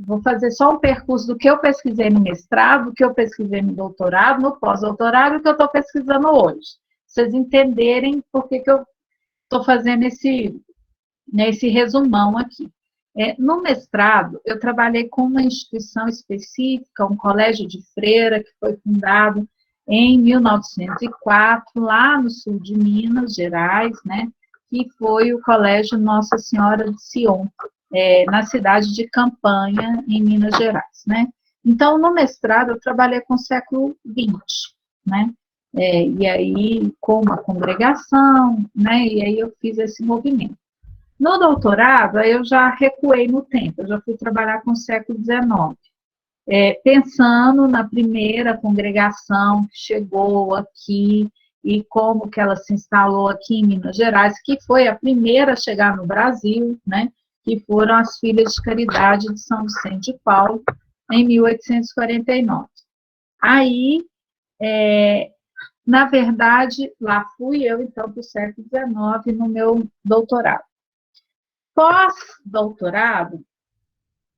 vou fazer só um percurso do que eu pesquisei no mestrado, do que eu pesquisei no doutorado, no pós-doutorado e o que eu estou pesquisando hoje. Vocês entenderem por que eu estou fazendo nesse resumão aqui. No mestrado, eu trabalhei com uma instituição específica, um colégio de freira, que foi fundado em 1904, lá no sul de Minas Gerais, né, que foi o Colégio Nossa Senhora de Sion, na cidade de Campanha, em Minas Gerais, né. Então, no mestrado, eu trabalhei com o século XX, né, e aí com uma congregação, né, e aí eu fiz esse movimento. No doutorado, eu já recuei no tempo, eu já fui trabalhar com o século XIX, pensando na primeira congregação que chegou aqui e como que ela se instalou aqui em Minas Gerais, que foi a primeira a chegar no Brasil, né, que foram as Filhas de Caridade de São Vicente de Paulo, em 1849. Aí, na verdade, lá fui eu, então, para o século XIX, no meu doutorado. Pós-doutorado,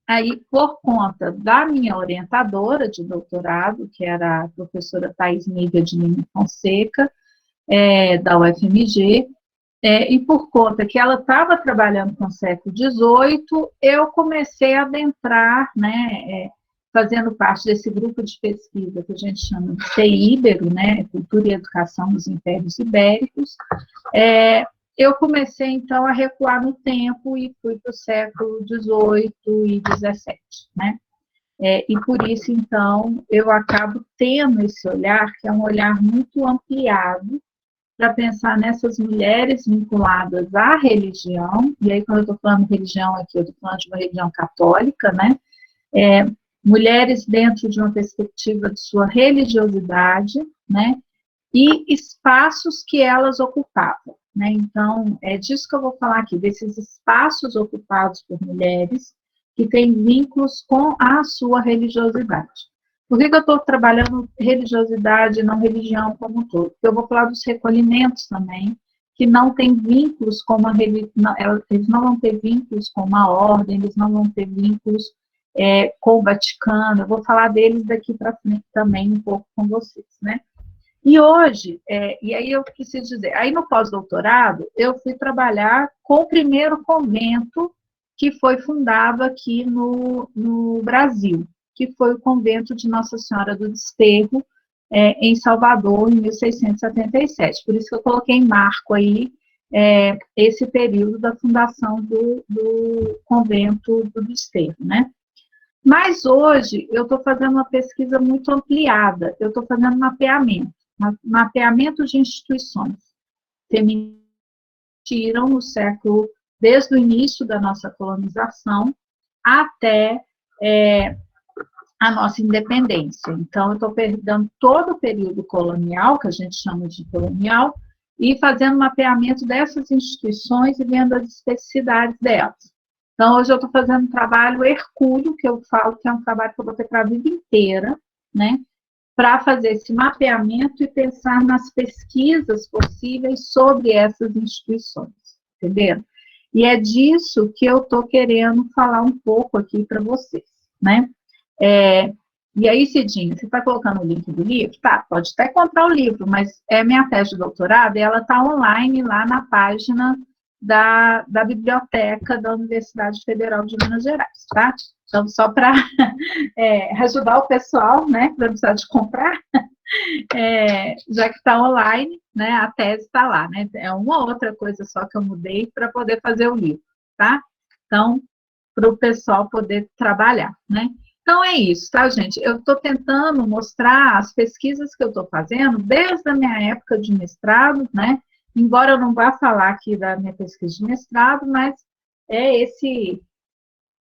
aí, por conta da minha orientadora de doutorado, que era a professora Thais Nívia de Lima Fonseca, da UFMG, e por conta que ela estava trabalhando com o século XVIII, eu comecei a adentrar, né, fazendo parte desse grupo de pesquisa que a gente chama de CIBERO, né, Cultura e Educação dos Impérios Ibéricos. Eu comecei, então, a recuar no tempo e fui para o século XVIII e XVII, né? E por isso, então, eu acabo tendo esse olhar, que é um olhar muito ampliado, para pensar nessas mulheres vinculadas à religião, e aí, quando eu estou falando de religião aqui, eu estou falando de uma religião católica, né? Mulheres dentro de uma perspectiva de sua religiosidade, né? E espaços que elas ocupavam, né? Então, é disso que eu vou falar aqui, desses espaços ocupados por mulheres que têm vínculos com a sua religiosidade. Por que eu estou trabalhando religiosidade e não religião como um todo? Porque eu vou falar dos recolhimentos também, que não têm vínculos com a religião, eles não vão ter vínculos com uma ordem, eles não vão ter vínculos com o Vaticano, eu vou falar deles daqui para frente também um pouco com vocês, né? E hoje, e aí eu preciso dizer, aí no pós-doutorado, eu fui trabalhar com o primeiro convento que foi fundado aqui no Brasil, que foi o convento de Nossa Senhora do Desterro, em Salvador, em 1677. Por isso que eu coloquei em marco aí esse período da fundação do convento do Desterro, né? Mas hoje eu estou fazendo uma pesquisa muito ampliada, eu estou fazendo mapeamento de instituições femininas que tiram no século, desde o início da nossa colonização até a nossa independência. Então, eu estou pegando todo o período colonial, que a gente chama de colonial, e fazendo mapeamento dessas instituições e vendo as especificidades delas. Então, hoje eu estou fazendo um trabalho hercúleo, que eu falo que é um trabalho que eu vou ter para a vida inteira, né, para fazer esse mapeamento e pensar nas pesquisas possíveis sobre essas instituições, entendeu? E é disso que eu estou querendo falar um pouco aqui para vocês, né? E aí, Cidinha, você está colocando o link do livro? Tá, pode até comprar o livro, mas é minha tese de doutorado e ela está online lá na página da biblioteca da Universidade Federal de Minas Gerais, tá? Então, só para ajudar o pessoal, né, para não precisar de comprar, já que está online, né, a tese está lá, né? É uma outra coisa só que eu mudei para poder fazer o livro, tá? Então, para o pessoal poder trabalhar, né? Então, é isso, tá, gente? Eu estou tentando mostrar as pesquisas que eu estou fazendo desde a minha época de mestrado, né? Embora eu não vá falar aqui da minha pesquisa de mestrado, mas é esse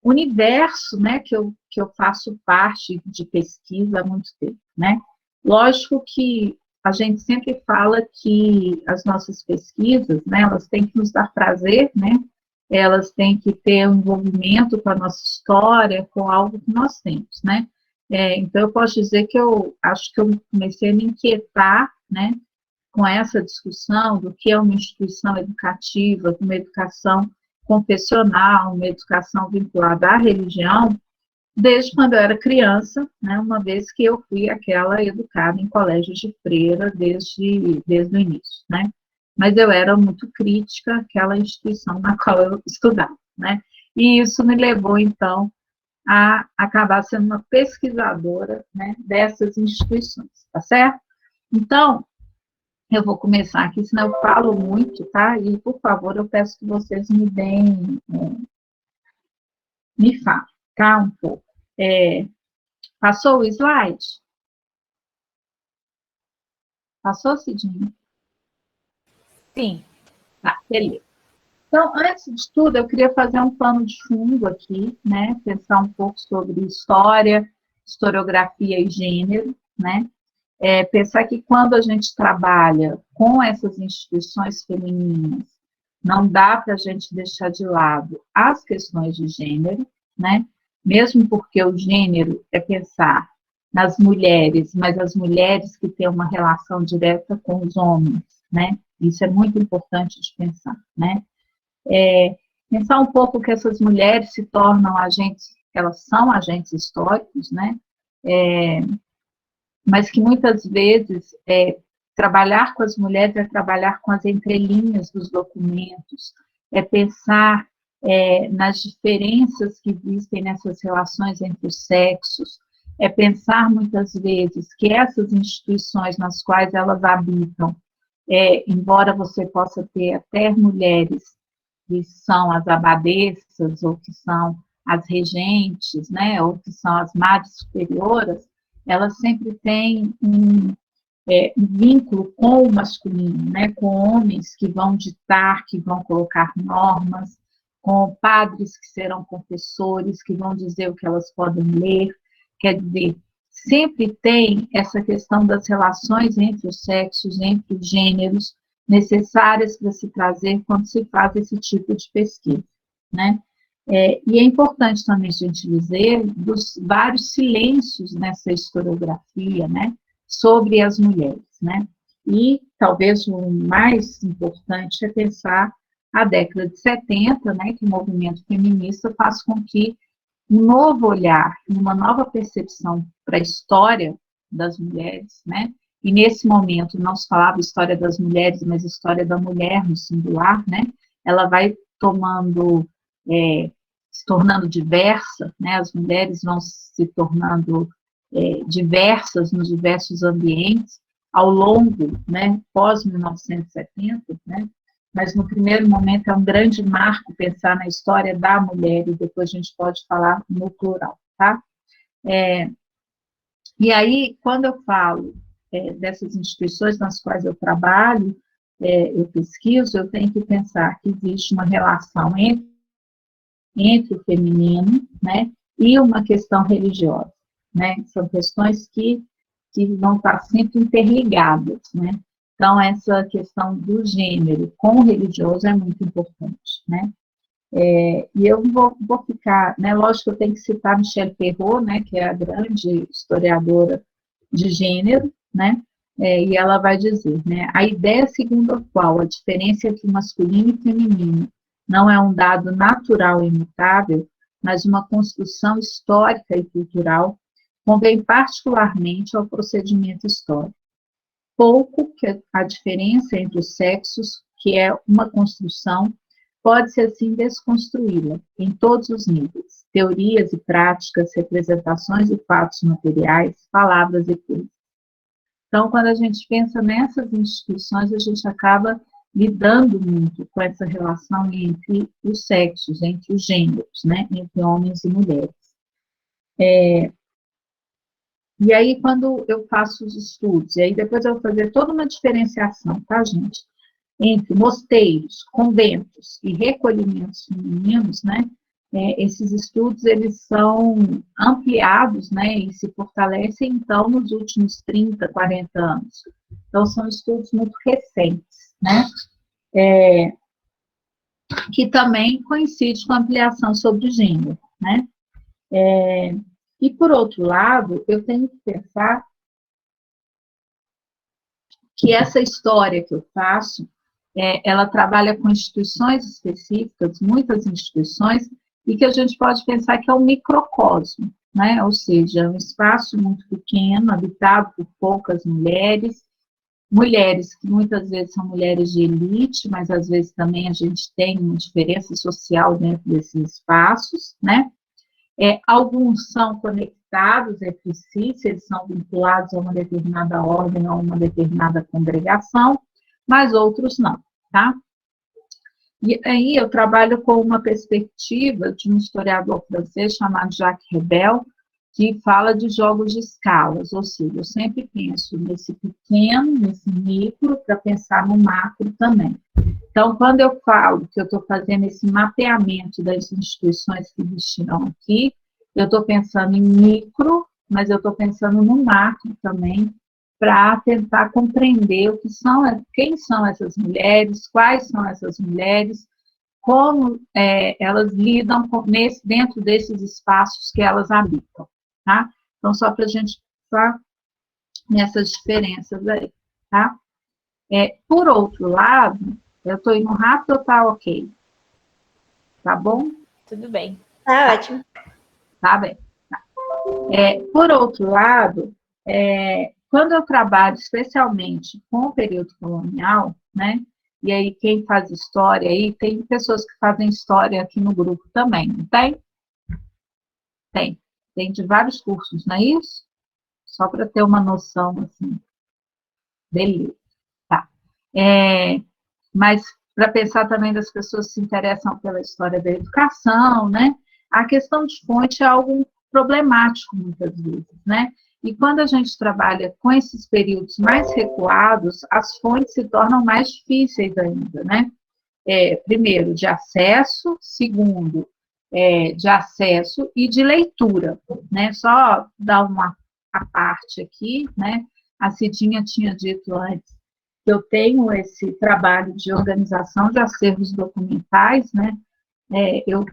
universo, né, que eu faço parte de pesquisa há muito tempo, né? Lógico que a gente sempre fala que as nossas pesquisas, né, elas têm que nos dar prazer, né? Elas têm que ter um envolvimento com a nossa história, com algo que nós temos, né? Então, eu posso dizer que eu acho que eu comecei a me inquietar, né, com essa discussão do que é uma instituição educativa, uma educação confessional, uma educação vinculada à religião, desde quando eu era criança, né, uma vez que eu fui aquela educada em colégio de freira desde o início, né? Mas eu era muito crítica àquela instituição na qual eu estudava, né? E isso me levou, então, a acabar sendo uma pesquisadora, né, dessas instituições, tá certo? Então, eu vou começar aqui, senão eu falo muito, tá? E, por favor, eu peço que vocês me falem, tá? Um pouco. Passou o slide? Passou, Cidinho? Sim. Tá, beleza. Então, antes de tudo, eu queria fazer um pano de fundo aqui, né? Pensar um pouco sobre história, historiografia e gênero, né? Pensar que quando a gente trabalha com essas instituições femininas, não dá para a gente deixar de lado as questões de gênero, né? Mesmo porque o gênero é pensar nas mulheres, mas as mulheres que têm uma relação direta com os homens, né? Isso é muito importante de pensar, né? Pensar um pouco que essas mulheres se tornam agentes, elas são agentes históricos, né? Mas que muitas vezes trabalhar com as mulheres é trabalhar com as entrelinhas dos documentos, é pensar nas diferenças que existem nessas relações entre os sexos, é pensar muitas vezes que essas instituições nas quais elas habitam, embora você possa ter até mulheres que são as abadesas, ou que são as regentes, né, ou que são as madres superioras, elas sempre têm um vínculo com o masculino, né, com homens que vão ditar, que vão colocar normas, com padres que serão confessores, que vão dizer o que elas podem ler. Quer dizer, sempre tem essa questão das relações entre os sexos, entre os gêneros, necessárias para se trazer quando se faz esse tipo de pesquisa, né? E é importante também a gente dizer dos vários silêncios nessa historiografia, né, sobre as mulheres, né? E talvez o mais importante é pensar a década de 70, né, que o movimento feminista faz com que um novo olhar, uma nova percepção para a história das mulheres, né? E nesse momento não se falava história das mulheres, mas história da mulher no singular, né? Ela vai tomando, se tornando diversa, né? As mulheres vão se tornando diversas nos diversos ambientes ao longo, né? Pós 1970, né? Mas no primeiro momento é um grande marco pensar na história da mulher, e depois a gente pode falar no plural, tá? E aí, quando eu falo dessas instituições nas quais eu trabalho, eu pesquiso, eu tenho que pensar que existe uma relação entre o feminino, né, e uma questão religiosa, né? São questões que vão estar sempre interligadas, né? Então, essa questão do gênero com o religioso é muito importante, né? E eu vou ficar, né? Lógico que eu tenho que citar Michelle Perrot, né? Que é a grande historiadora de gênero, né? E ela vai dizer, né? A ideia segundo a qual a diferença entre masculino e feminino não é um dado natural e imutável, mas uma construção histórica e cultural, convém particularmente ao procedimento histórico. Pouco que a diferença entre os sexos, que é uma construção, pode-se assim desconstruí-la em todos os níveis, teorias e práticas, representações e fatos materiais, palavras e coisas. Então, quando a gente pensa nessas instituições, a gente acaba lidando muito com essa relação entre os sexos, entre os gêneros, né, entre homens e mulheres. E aí, quando eu faço os estudos, e aí depois eu vou fazer toda uma diferenciação, tá, gente? Entre mosteiros, conventos e recolhimentos femininos, né? Esses estudos, eles são ampliados, né? E se fortalecem, então, nos últimos 30, 40 anos. Então, são estudos muito recentes, né? Que também coincidem com a ampliação sobre gênero, né? E, por outro lado, eu tenho que pensar que essa história que eu faço, ela trabalha com instituições específicas, muitas instituições, e que a gente pode pensar que é um microcosmo, né? Ou seja, é um espaço muito pequeno, habitado por poucas mulheres, mulheres que muitas vezes são mulheres de elite, mas às vezes também a gente tem uma diferença social dentro desses espaços, né? Alguns são conectados entre si, se eles são vinculados a uma determinada ordem, a uma determinada congregação, mas outros não, tá? E aí eu trabalho com uma perspectiva de um historiador francês chamado Jacques Rebel, que fala de jogos de escalas, ou seja, eu sempre penso nesse pequeno, nesse micro, para pensar no macro também. Então, quando eu falo que eu estou fazendo esse mapeamento das instituições que existirão aqui, eu estou pensando em micro, mas eu estou pensando no macro também, para tentar compreender o que são, quem são essas mulheres, quais são essas mulheres, como elas lidam dentro desses espaços que elas habitam, tá? Então, só para a gente pensar nessas diferenças aí, tá? Por outro lado, eu estou indo rápido ou tá ok? Tá bom? Tudo bem. Tá ótimo. Tá bem. Tá. Por outro lado, quando eu trabalho especialmente com o período colonial, né? E aí quem faz história aí, tem pessoas que fazem história aqui no grupo também, não tem? Tem. Tem de vários cursos, não é isso? Só para ter uma noção, assim. Beleza. Tá. Mas para pensar também das pessoas que se interessam pela história da educação, né? A questão de fonte é algo problemático muitas vezes, né? E quando a gente trabalha com esses períodos mais recuados, as fontes se tornam mais difíceis ainda, né? Primeiro, de acesso, segundo, de acesso e de leitura, né? Só dar uma a parte aqui, né? A Cidinha tinha dito antes que eu tenho esse trabalho de organização de acervos documentais, né? Eu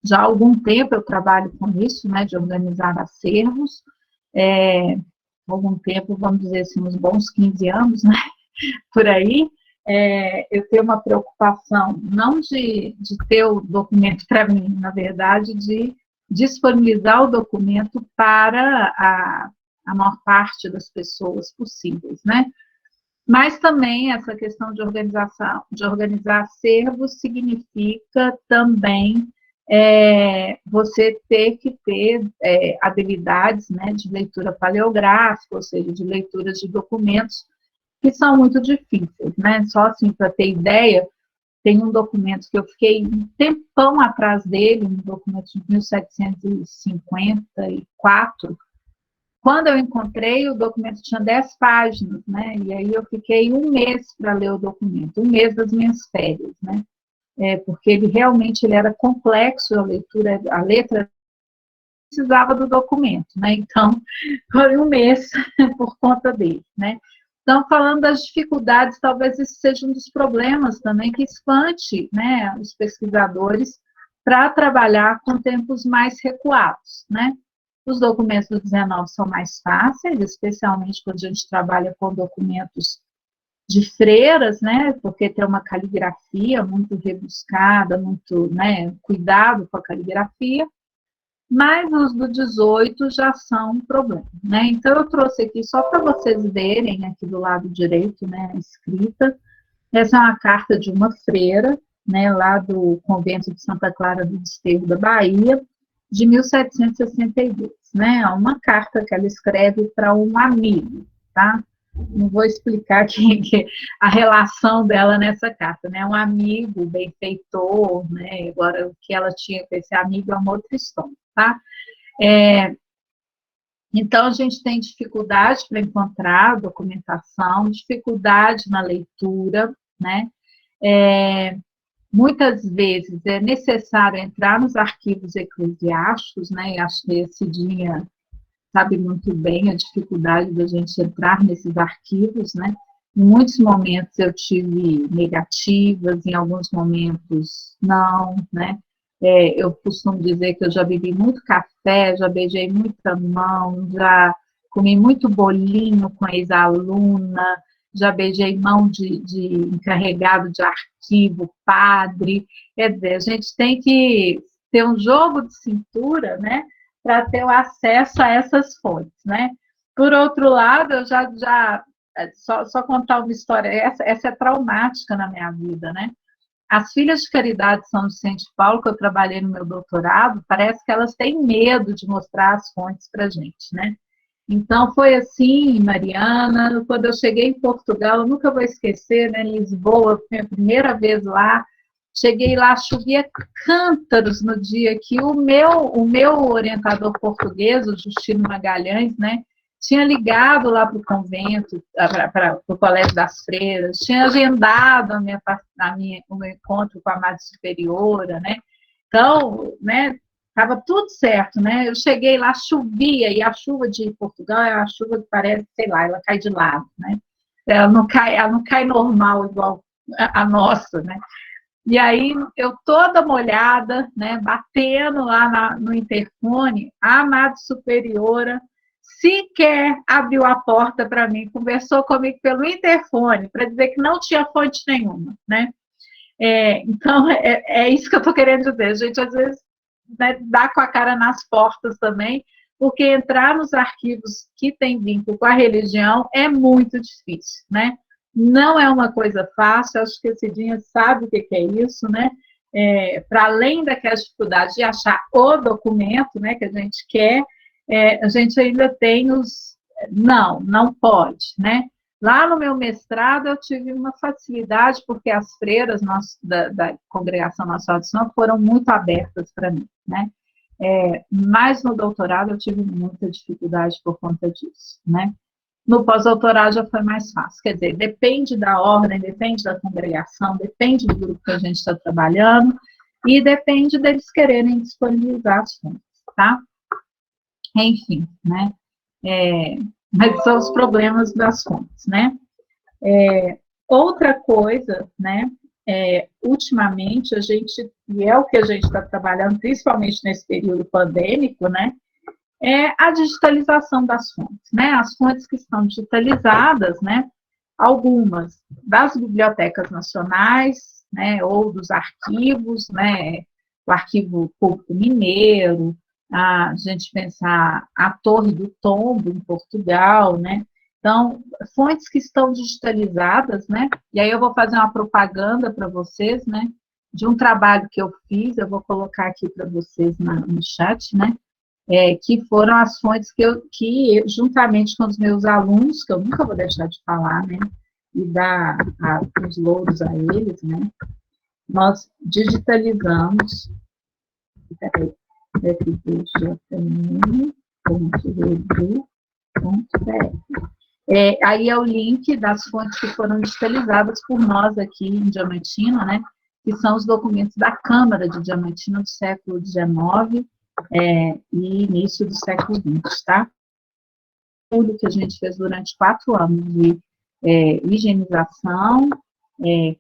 já há algum tempo eu trabalho com isso, né? De organizar acervos, há algum tempo, vamos dizer assim, uns bons 15 anos, né? Por aí, eu tenho uma preocupação, não de ter o documento para mim, na verdade, de disponibilizar o documento para a maior parte das pessoas possíveis, né? Mas também essa questão de organização, de organizar acervos, significa também você ter que ter habilidades, né, de leitura paleográfica, ou seja, de leitura de documentos que são muito difíceis, né? Só assim, para ter ideia, tem um documento que eu fiquei um tempão atrás dele, um documento de 1754. Quando eu encontrei, o documento tinha 10 páginas, né? E aí eu fiquei um mês para ler o documento, um mês das minhas férias, né? Porque ele realmente era complexo, a letra precisava do documento, né? Então, foi um mês por conta dele, né? Então, falando das dificuldades, talvez esse seja um dos problemas também que espante, né, os pesquisadores para trabalhar com tempos mais recuados, né? Os documentos do 19 são mais fáceis, especialmente quando a gente trabalha com documentos de freiras, né? Porque tem uma caligrafia muito rebuscada, muito, né, cuidado com a caligrafia. Mas os do 18 já são um problema, né? Então, eu trouxe aqui só para vocês verem, aqui do lado direito, né, a escrita. Essa é uma carta de uma freira, né, lá do convento de Santa Clara do Desterro da Bahia, de 1762, né? É uma carta que ela escreve para um amigo, tá? Não vou explicar aqui a relação dela nessa carta, né? Um amigo, benfeitor, né? Agora, o que ela tinha com esse amigo é uma outra história, tá? Então, a gente tem dificuldade para encontrar documentação, dificuldade na leitura, né? Muitas vezes é necessário entrar nos arquivos eclesiásticos, né? E acho que a Cidinha sabe muito bem a dificuldade da gente entrar nesses arquivos, né? Em muitos momentos eu tive negativas, em alguns momentos não, né? Eu costumo dizer que eu já bebi muito café, já beijei muita mão, já comi muito bolinho com ex-aluna, já beijei mão de encarregado de arquivo, padre. Quer dizer, a gente tem que ter um jogo de cintura, né, para ter o acesso a essas fontes, né. Por outro lado, eu só contar uma história, essa é traumática na minha vida, né. As filhas de caridade de São Vicente de Paulo, que eu trabalhei no meu doutorado, parece que elas têm medo de mostrar as fontes para a gente, né. Então, foi assim, Mariana, quando eu cheguei em Portugal, eu nunca vou esquecer, né, Lisboa, foi a primeira vez lá, cheguei lá, chovia cântaros no dia que o meu orientador português, o Justino Magalhães, né, tinha ligado lá para o convento, para o Colégio das Freiras, tinha agendado o meu encontro com a Madre Superiora, né, então, né, estava tudo certo, né? Eu cheguei lá, chovia, e a chuva de Portugal é a chuva que parece, sei lá, ela cai de lado, né? Ela não cai normal igual a nossa, né? E aí, eu toda molhada, né, batendo lá no interfone, a Madre Superiora sequer abriu a porta para mim, conversou comigo pelo interfone, para dizer que não tinha fonte nenhuma, né? Então, é isso que eu estou querendo dizer. A gente, às vezes, né, dá com a cara nas portas também, porque entrar nos arquivos que tem vínculo com a religião é muito difícil, né? Não é uma coisa fácil, acho que a Cidinha sabe o que é isso, né? Para além daquela dificuldade de achar o documento, né, que a gente quer, a gente ainda tem não pode, né? Lá no meu mestrado, eu tive uma facilidade, porque as freiras da Congregação Nacional de São foram muito abertas para mim, né? Mas no doutorado, eu tive muita dificuldade por conta disso, né? No pós-doutorado já foi mais fácil, quer dizer, depende da ordem, depende da congregação, depende do grupo que a gente está trabalhando, e depende deles quererem disponibilizar as fontes, tá? Enfim, né? Mas são os problemas das fontes, né? Outra coisa, né? Ultimamente, e é o que a gente está trabalhando, principalmente nesse período pandêmico, né? É a digitalização das fontes, né? As fontes que estão digitalizadas, né? Algumas das bibliotecas nacionais, né? Ou dos arquivos, né? O Arquivo Público Mineiro, a gente pensar a Torre do Tombo, em Portugal, né? Então, fontes que estão digitalizadas, né? E aí eu vou fazer uma propaganda para vocês, né? De um trabalho que eu fiz, eu vou colocar aqui para vocês no chat, né? Que foram as fontes que juntamente com os meus alunos, que eu nunca vou deixar de falar, né? E dar os louros a eles, né? Nós digitalizamos. Peraí. Aí é o link das fontes que foram digitalizadas por nós aqui em Diamantina, né? Que são os documentos da Câmara de Diamantina do século XIX e início do século XX, tá? Tudo que a gente fez durante 4 anos de higienização,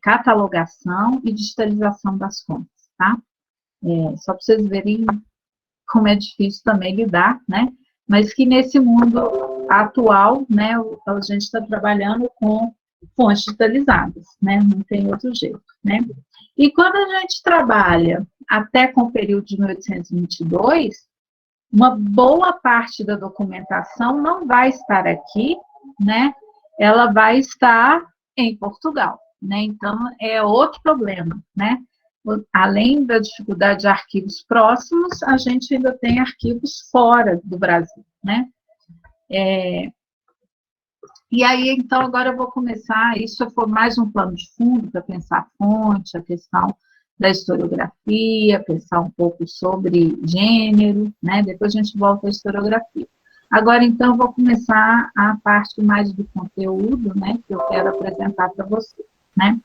catalogação e digitalização das fontes, tá? Só para vocês verem como é difícil também lidar, né? Mas que nesse mundo atual, né, a gente está trabalhando com fontes digitalizadas, né? Não tem outro jeito, né? E quando a gente trabalha até com o período de 1822, uma boa parte da documentação não vai estar aqui, né? Ela vai estar em Portugal, né? Então, é outro problema, né? Além da dificuldade de arquivos próximos, a gente ainda tem arquivos fora do Brasil, né? E aí, então, agora eu vou começar, isso foi mais um plano de fundo para pensar a fonte, a questão da historiografia, pensar um pouco sobre gênero, né? Depois a gente volta à historiografia. Agora, então, eu vou começar a parte mais do conteúdo, né? Que eu quero apresentar para vocês, né?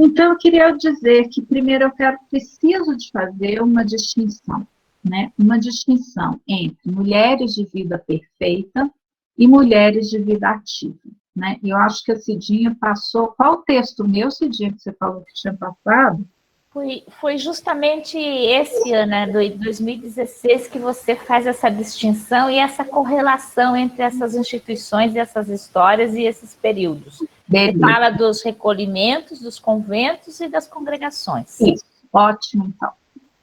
Então, eu queria dizer que, primeiro, preciso de fazer uma distinção, né? Uma distinção entre mulheres de vida perfeita e mulheres de vida ativa, né? E eu acho que a Cidinha passou... Qual texto meu, Cidinha, que você falou que tinha passado? Foi justamente esse ano, né, 2016, que você faz essa distinção e essa correlação entre essas instituições e essas histórias e esses períodos. Beleza. Você fala dos recolhimentos, dos conventos e das congregações. Isso, ótimo, então.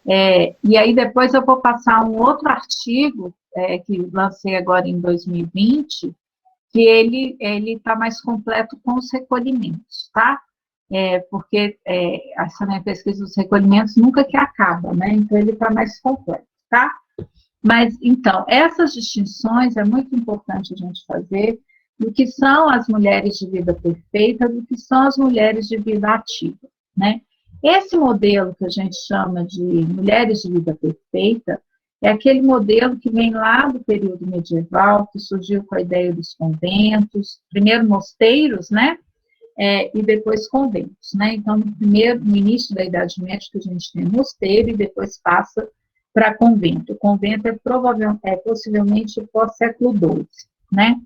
E aí depois eu vou passar um outro artigo, que lancei agora em 2020, que ele está mais completo com os recolhimentos, tá? Porque essa minha pesquisa dos recolhimentos nunca que acaba, né? Então ele está mais completo, tá? Mas, então, essas distinções é muito importante a gente fazer do que são as mulheres de vida perfeita, do que são as mulheres de vida ativa, né? Esse modelo que a gente chama de mulheres de vida perfeita é aquele modelo que vem lá do período medieval, que surgiu com a ideia dos conventos, primeiro mosteiros, né? E depois conventos, né? Então, no início da Idade Média, a gente tem mosteiro e depois passa para convento. O convento possivelmente pós-século XII, né?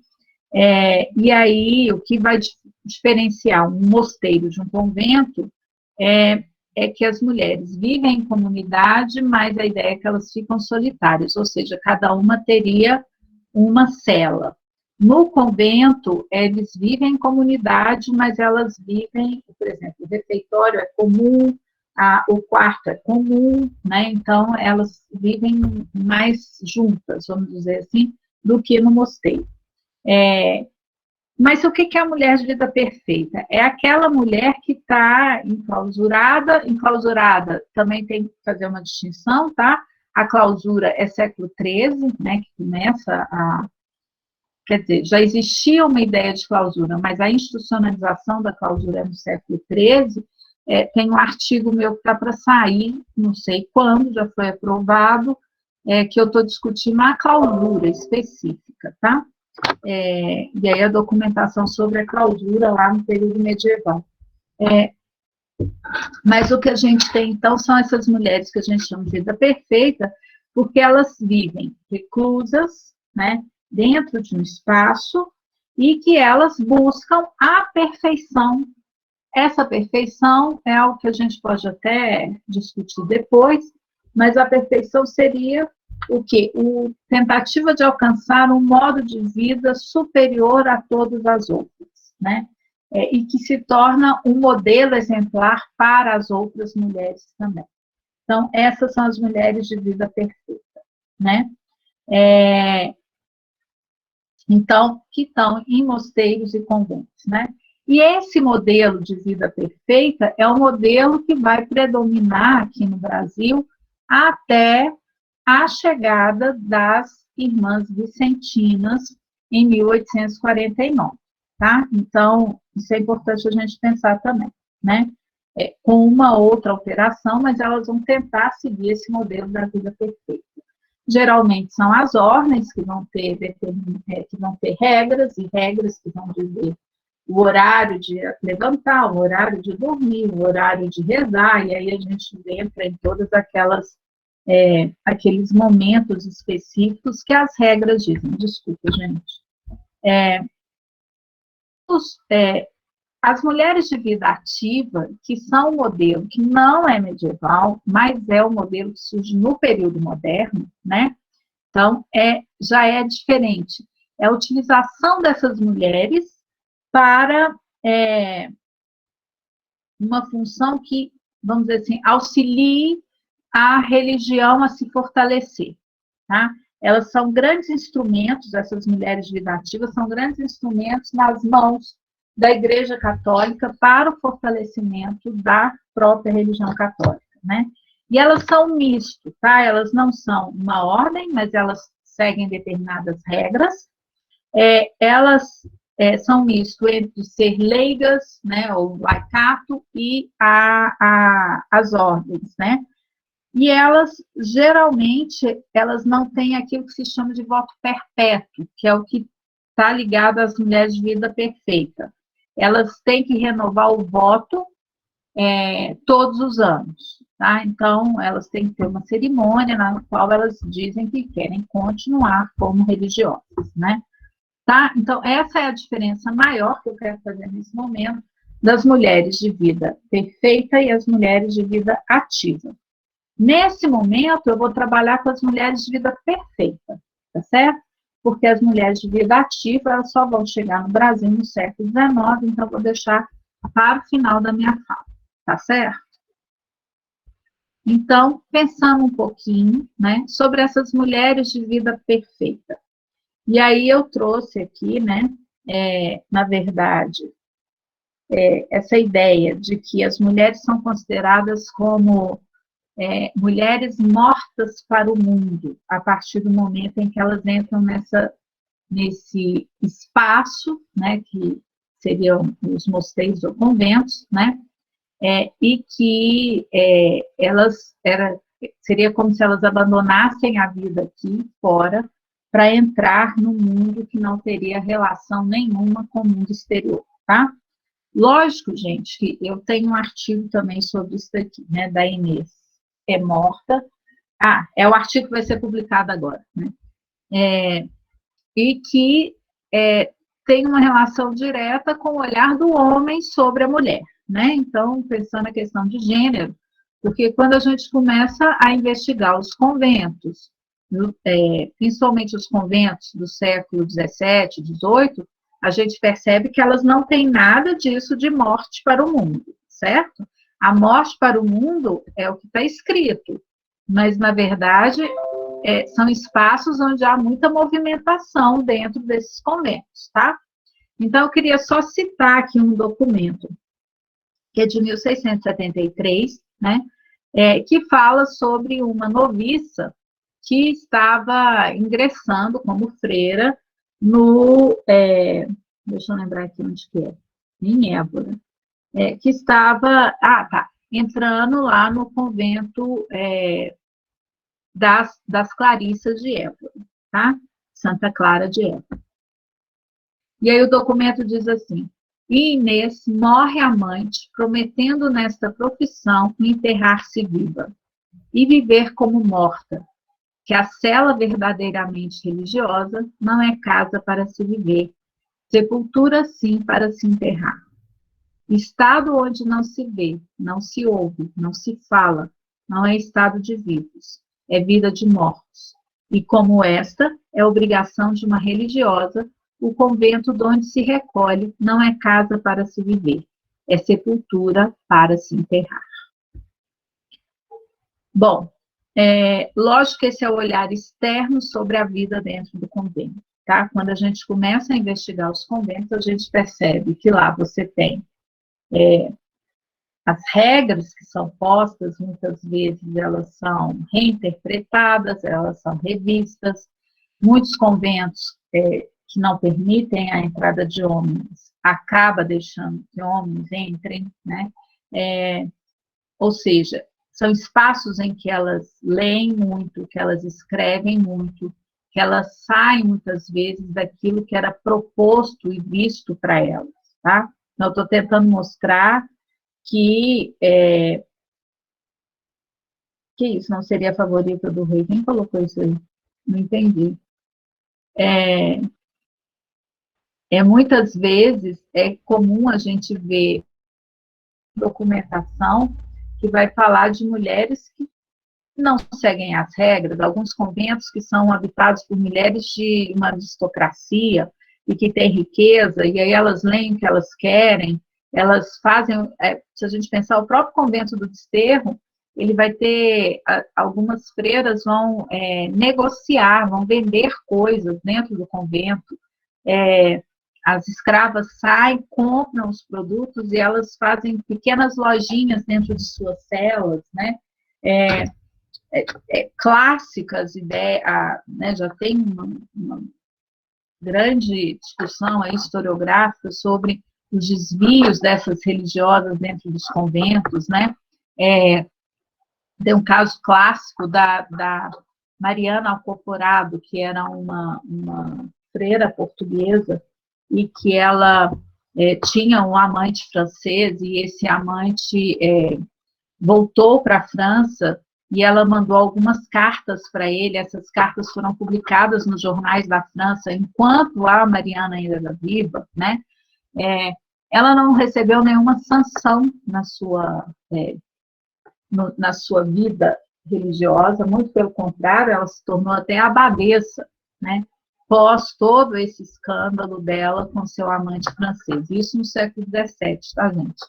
E aí, o que vai diferenciar um mosteiro de um convento é que as mulheres vivem em comunidade, mas a ideia é que elas ficam solitárias, ou seja, cada uma teria uma cela. No convento, eles vivem em comunidade, mas elas vivem, por exemplo, o refeitório é comum, o quarto é comum, né? Então elas vivem mais juntas, vamos dizer assim, do que no mosteiro. Mas o que é a mulher de vida perfeita? É aquela mulher que está enclausurada também tem que fazer uma distinção, tá? A clausura é século XIII, né, que começa quer dizer, já existia uma ideia de clausura, mas a institucionalização da clausura é no século XIII. Tem um artigo meu que está para sair, não sei quando, já foi aprovado, que eu estou discutindo a clausura específica, tá? E aí a documentação sobre a clausura lá no período medieval. Mas o que a gente tem, então, são essas mulheres que a gente chama de vida perfeita, porque elas vivem reclusas, né, dentro de um espaço, e que elas buscam a perfeição. Essa perfeição é algo que a gente pode até discutir depois, mas a perfeição seria o quê? Tentativa de alcançar um modo de vida superior a todas as outras, né? E que se torna um modelo exemplar para as outras mulheres também. Então, essas são as mulheres de vida perfeita, né? Então, que estão em mosteiros e conventos, né? E esse modelo de vida perfeita é o modelo que vai predominar aqui no Brasil até a chegada das Irmãs Vicentinas em 1849, tá? Então, isso é importante a gente pensar também, né? Com uma outra alteração, mas elas vão tentar seguir esse modelo da vida perfeita. Geralmente são as ordens que vão ter regras, e regras que vão dizer o horário de levantar, o horário de dormir, o horário de rezar, e aí a gente entra em todas aqueles momentos específicos que as regras dizem. Desculpa, gente. As mulheres de vida ativa, que são um modelo que não é medieval, mas é um modelo que surge no período moderno, né? Então, já é diferente. É a utilização dessas mulheres para uma função que, vamos dizer assim, auxilie a religião a se fortalecer, tá? Elas são grandes instrumentos, essas mulheres de vida ativa são grandes instrumentos nas mãos da Igreja Católica para o fortalecimento da própria religião católica, né? E elas são misto, tá? Elas não são uma ordem, mas elas seguem determinadas regras. Elas são misto entre ser leigas, né, ou laicato, e as ordens, né? E elas, geralmente, elas não têm aquilo que se chama de voto perpétuo, que é o que está ligado às mulheres de vida perfeita. Elas têm que renovar o voto todos os anos, tá? Então, elas têm que ter uma cerimônia na qual elas dizem que querem continuar como religiosas, né? Tá? Então, essa é a diferença maior que eu quero fazer nesse momento das mulheres de vida perfeita e as mulheres de vida ativa. Nesse momento, eu vou trabalhar com as mulheres de vida perfeita, tá certo? Porque as mulheres de vida ativa, elas só vão chegar no Brasil no século XIX, então eu vou deixar para o final da minha fala, tá certo? Então, pensando um pouquinho, né, sobre essas mulheres de vida perfeita. E aí eu trouxe aqui, né, na verdade, essa ideia de que as mulheres são consideradas como mulheres mortas para o mundo, a partir do momento em que elas entram nesse espaço, né, que seriam os mosteiros ou conventos, né, e que seria como se elas abandonassem a vida aqui fora para entrar no mundo que não teria relação nenhuma com o mundo exterior, tá? Lógico, gente, que eu tenho um artigo também sobre isso aqui, né, da Inês, é morta. É o artigo que vai ser publicado agora, né? E que tem uma relação direta com o olhar do homem sobre a mulher, né? Então, pensando na questão de gênero, porque quando a gente começa a investigar os conventos, principalmente os conventos do século XVII, XVIII, a gente percebe que elas não têm nada disso de morte para o mundo, certo? A morte para o mundo é o que está escrito, mas, na verdade, são espaços onde há muita movimentação dentro desses conventos, tá? Então, eu queria só citar aqui um documento, que é de 1673, né? Que fala sobre uma noviça que estava ingressando como freira deixa eu lembrar aqui onde que é, em Évora, que estava, entrando lá no convento das Clarissas de Évora, tá? Santa Clara de Évora. E aí o documento diz assim: e Inês morre amante, prometendo nesta profissão enterrar-se viva e viver como morta, que a cela verdadeiramente religiosa não é casa para se viver, sepultura sim para se enterrar. Estado onde não se vê, não se ouve, não se fala, não é estado de vivos, é vida de mortos. E como esta é obrigação de uma religiosa, o convento de onde se recolhe não é casa para se viver, é sepultura para se enterrar. Bom, lógico que esse é o olhar externo sobre a vida dentro do convento, tá? Quando a gente começa a investigar os conventos, a gente percebe que lá você tem as regras que são postas, muitas vezes elas são reinterpretadas, elas são revistas. Muitos conventos que não permitem a entrada de homens, acaba deixando que homens entrem, né? Ou seja, são espaços em que elas leem muito, que elas escrevem muito, que elas saem muitas vezes daquilo que era proposto e visto para elas, tá? Então, eu estou tentando mostrar que isso não seria a favorita do rei. Quem colocou isso aí? Não entendi. Muitas vezes é comum a gente ver documentação que vai falar de mulheres que não seguem as regras, alguns conventos que são habitados por mulheres de uma aristocracia e que têm riqueza, e aí elas leem o que elas querem, elas fazem, se a gente pensar, o próprio convento do Desterro, ele vai ter, algumas freiras vão negociar, vão vender coisas dentro do convento, as escravas saem, compram os produtos e elas fazem pequenas lojinhas dentro de suas celas, né? Clássicas ideias, né? Já tem uma grande discussão aí historiográfica sobre os desvios dessas religiosas dentro dos conventos, né? Tem um caso clássico da Mariana Alcoforado, que era uma freira portuguesa, e que ela tinha um amante francês, e esse amante voltou para a França, e ela mandou algumas cartas para ele, essas cartas foram publicadas nos jornais da França, enquanto a Mariana ainda era viva, né? Ela não recebeu nenhuma sanção na sua vida religiosa, muito pelo contrário, ela se tornou até abadesa, né? Pós todo esse escândalo dela com seu amante francês. Isso no século XVII, tá, gente?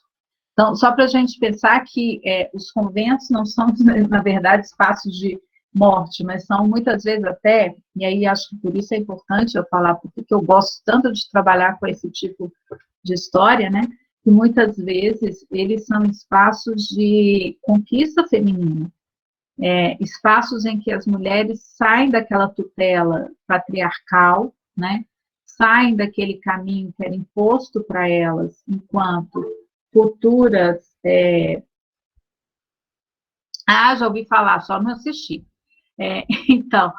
Então, só para a gente pensar que os conventos não são, na verdade, espaços de morte, mas são muitas vezes até, e aí acho que por isso é importante eu falar, porque eu gosto tanto de trabalhar com esse tipo de história, né, que muitas vezes eles são espaços de conquista feminina, espaços em que as mulheres saem daquela tutela patriarcal, né, saem daquele caminho que era imposto para elas enquanto futuras. Já ouvi falar, só não assisti. Então,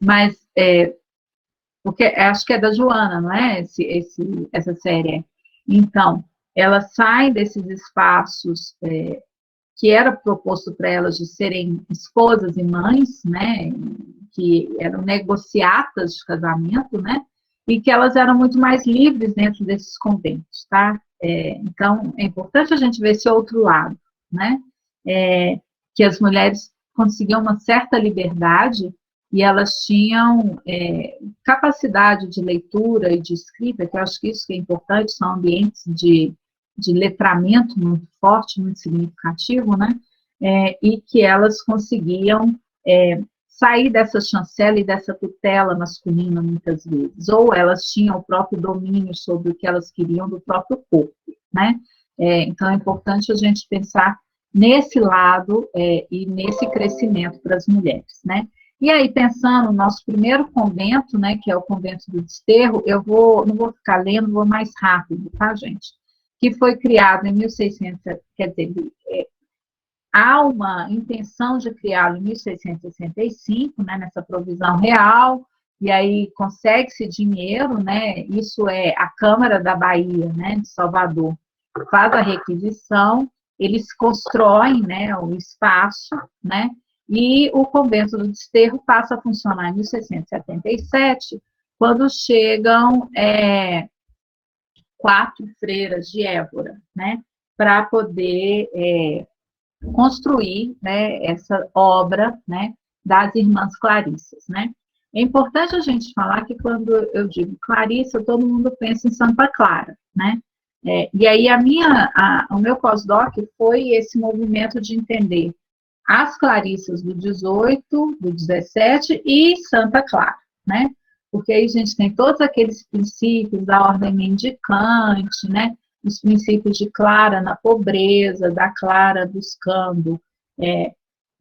mas porque acho que é da Joana, não é? Essa série. Então, elas saem desses espaços que era proposto para elas de serem esposas e mães, né? Que eram negociatas de casamento, né? E que elas eram muito mais livres dentro desses conventos, tá? Então, é importante a gente ver esse outro lado, né? Que as mulheres conseguiam uma certa liberdade e elas tinham capacidade de leitura e de escrita, que eu acho que isso que é importante, são ambientes de letramento muito forte, muito significativo, né? E que elas conseguiam sair dessa chancela e dessa tutela masculina muitas vezes, ou elas tinham o próprio domínio sobre o que elas queriam do próprio corpo, né? Então é importante a gente pensar nesse lado e nesse crescimento para as mulheres, né? E aí, pensando no nosso primeiro convento, né, que é o convento do Desterro, não vou ficar lendo, vou mais rápido, tá, gente? Que foi criado em 1600, quer dizer, há uma intenção de criá-lo em 1665, né, nessa provisão real, e aí consegue-se dinheiro, né, isso é a Câmara da Bahia, né, de Salvador, faz a requisição, eles constroem, né, o espaço, né, e o convento do Desterro passa a funcionar em 1677, quando chegam 4 freiras de Évora, né, para poder construir, né, essa obra, né, das Irmãs Clarissas, né. É importante a gente falar que quando eu digo Clarissa, todo mundo pensa em Santa Clara, né. E aí o meu pós-doc foi esse movimento de entender as Clarissas do 18, do 17 e Santa Clara, né? Porque aí a gente tem todos aqueles princípios da ordem mendicante, né? Os princípios de Clara na pobreza, da Clara buscando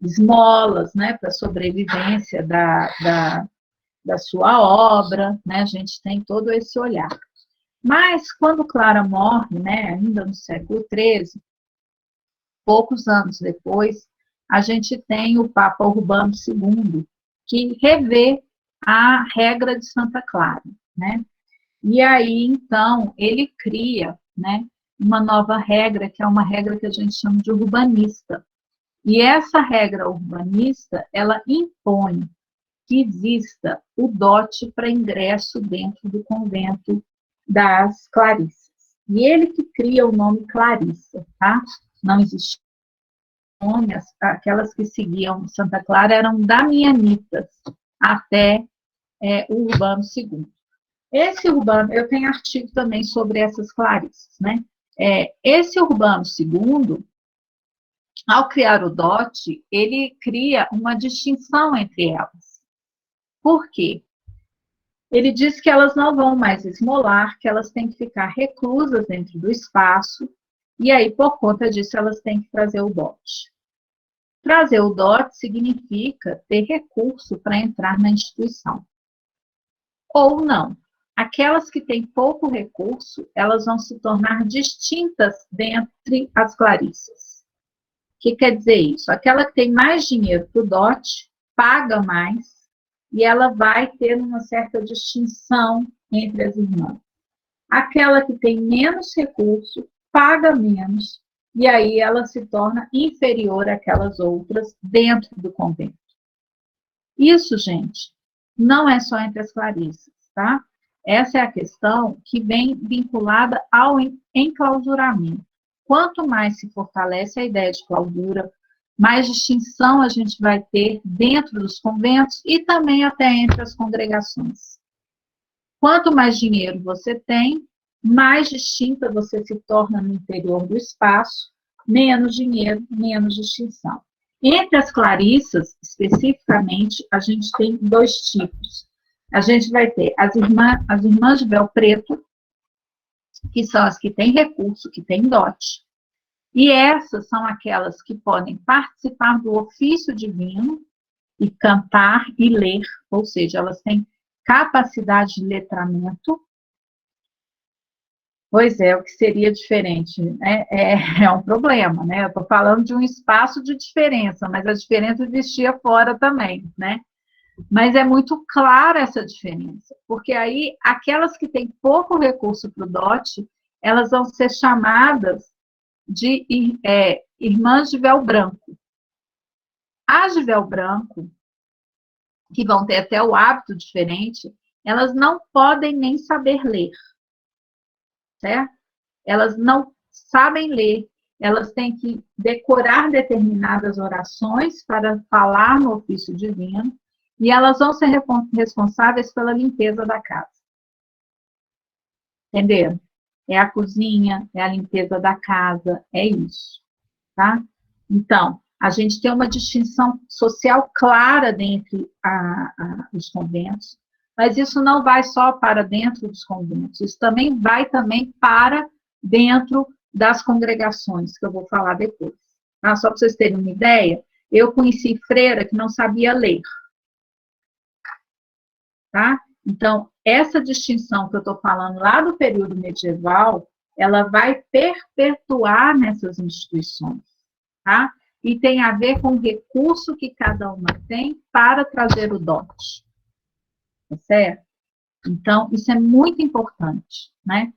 esmolas, né? Para a sobrevivência da sua obra, né? A gente tem todo esse olhar. Mas quando Clara morre, né? Ainda no século XIII, poucos anos depois, a gente tem o Papa Urbano II, que revê a regra de Santa Clara, né? E aí, então, ele cria, né, uma nova regra, que é uma regra que a gente chama de urbanista. E essa regra urbanista, ela impõe que exista o dote para ingresso dentro do convento das Clarissas. E ele que cria o nome Clarissa, tá? Não existia nome, aquelas que seguiam Santa Clara eram damianitas, até o Urbano II. Esse Urbano, eu tenho artigo também sobre essas Clarissas, né? Esse Urbano II, ao criar o dote, ele cria uma distinção entre elas. Por quê? Ele diz que elas não vão mais esmolar, que elas têm que ficar reclusas dentro do espaço, e aí, por conta disso, elas têm que trazer o dote. Trazer o dote significa ter recurso para entrar na instituição. Ou não. Aquelas que têm pouco recurso, elas vão se tornar distintas dentre as Clarissas. O que quer dizer isso? Aquela que tem mais dinheiro para o dote, paga mais, e ela vai ter uma certa distinção entre as irmãs. Aquela que tem menos recurso, paga menos, e aí ela se torna inferior àquelas outras dentro do convento. Isso, gente, não é só entre as Clarissas, tá? Essa é a questão que vem vinculada ao enclausuramento. Quanto mais se fortalece a ideia de clausura, mais distinção a gente vai ter dentro dos conventos e também até entre as congregações. Quanto mais dinheiro você tem, mais distinta você se torna no interior do espaço, menos dinheiro, menos distinção. Entre as clarissas, especificamente, a gente tem dois tipos. A gente vai ter as irmãs de véu preto, que são as que têm recurso, que têm dote. E essas são aquelas que podem participar do ofício divino e cantar e ler, ou seja, elas têm capacidade de letramento. Pois é, o que seria diferente, né? É um problema, né? Eu estou falando de um espaço de diferença, mas a diferença existia fora também, né? Mas é muito clara essa diferença, porque aí aquelas que têm pouco recurso para o dote, elas vão ser chamadas de irmãs de véu branco. As de véu branco, que vão ter até o hábito diferente, elas não podem nem saber ler, certo? Elas não sabem ler, elas têm que decorar determinadas orações para falar no ofício divino, e elas vão ser responsáveis pela limpeza da casa. Entenderam? É a cozinha, é a limpeza da casa, é isso, tá? Então, a gente tem uma distinção social clara dentre os conventos, mas isso não vai só para dentro dos conventos, isso também vai para dentro das congregações, que eu vou falar depois. Tá? Só para vocês terem uma ideia, eu conheci freira que não sabia ler. Tá? Então, essa distinção que eu estou falando lá do período medieval, ela vai perpetuar nessas instituições, tá? E tem a ver com o recurso que cada uma tem para trazer o dote, tá certo? Então, isso é muito importante, né?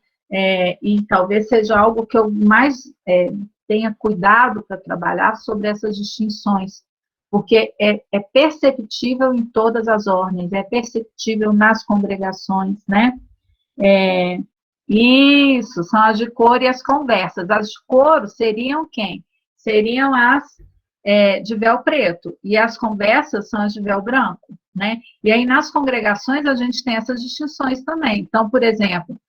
E talvez seja algo que eu mais tenha cuidado para trabalhar sobre essas distinções, porque é perceptível em todas as ordens, é perceptível nas congregações, né? Isso, são as de coro e as conversas. As de coro seriam quem? Seriam as de véu preto, e as conversas são as de véu branco, né? E aí, nas congregações, a gente tem essas distinções também. Então, por exemplo,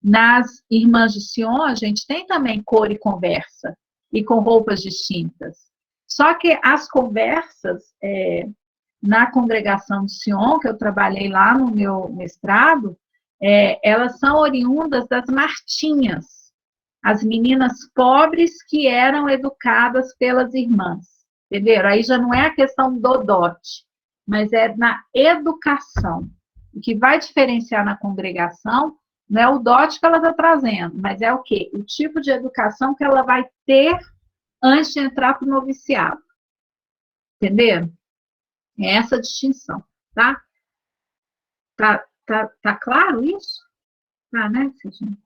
nas Irmãs de Sion, a gente tem também cor e conversa, e com roupas distintas. Só que as conversas, na congregação de Sion, que eu trabalhei lá no meu mestrado, elas são oriundas das Martinhas, as meninas pobres que eram educadas pelas irmãs, entenderam? Aí já não é a questão do dote, mas é na educação. O que vai diferenciar na congregação não é o dote que ela está trazendo, mas é o quê? O tipo de educação que ela vai ter antes de entrar para o noviciado. Entenderam? É essa distinção, tá? Tá claro isso? Tá, né, Cidinha?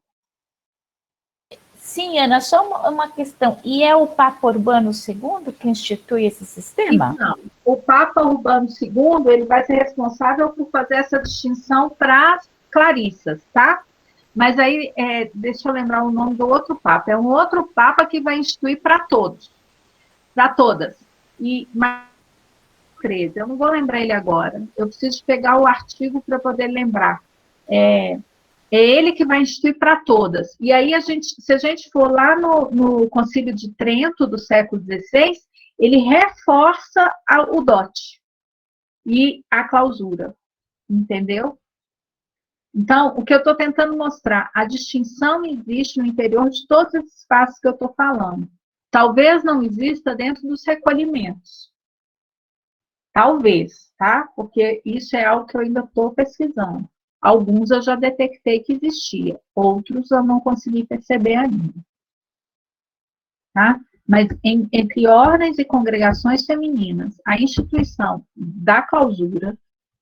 Sim, Ana, só uma questão. E é o Papa Urbano II que institui esse sistema? Não. O Papa Urbano II, ele vai ser responsável por fazer essa distinção para as clarissas, tá? Mas aí, deixa eu lembrar o nome do outro Papa. É um outro Papa que vai instituir para todos, para todas. E mais 13, eu não vou lembrar ele agora. Eu preciso pegar o artigo para poder lembrar. É ele que vai instituir para todas. E aí, se a gente for lá no Concílio de Trento, do século XVI, ele reforça o dote e a clausura. Entendeu? Então, o que eu estou tentando mostrar, a distinção existe no interior de todos esses espaços que eu estou falando. Talvez não exista dentro dos recolhimentos. Talvez, tá? Porque isso é algo que eu ainda estou pesquisando. Alguns eu já detectei que existia, outros eu não consegui perceber ainda. Tá? Mas entre ordens e congregações femininas, a instituição da clausura,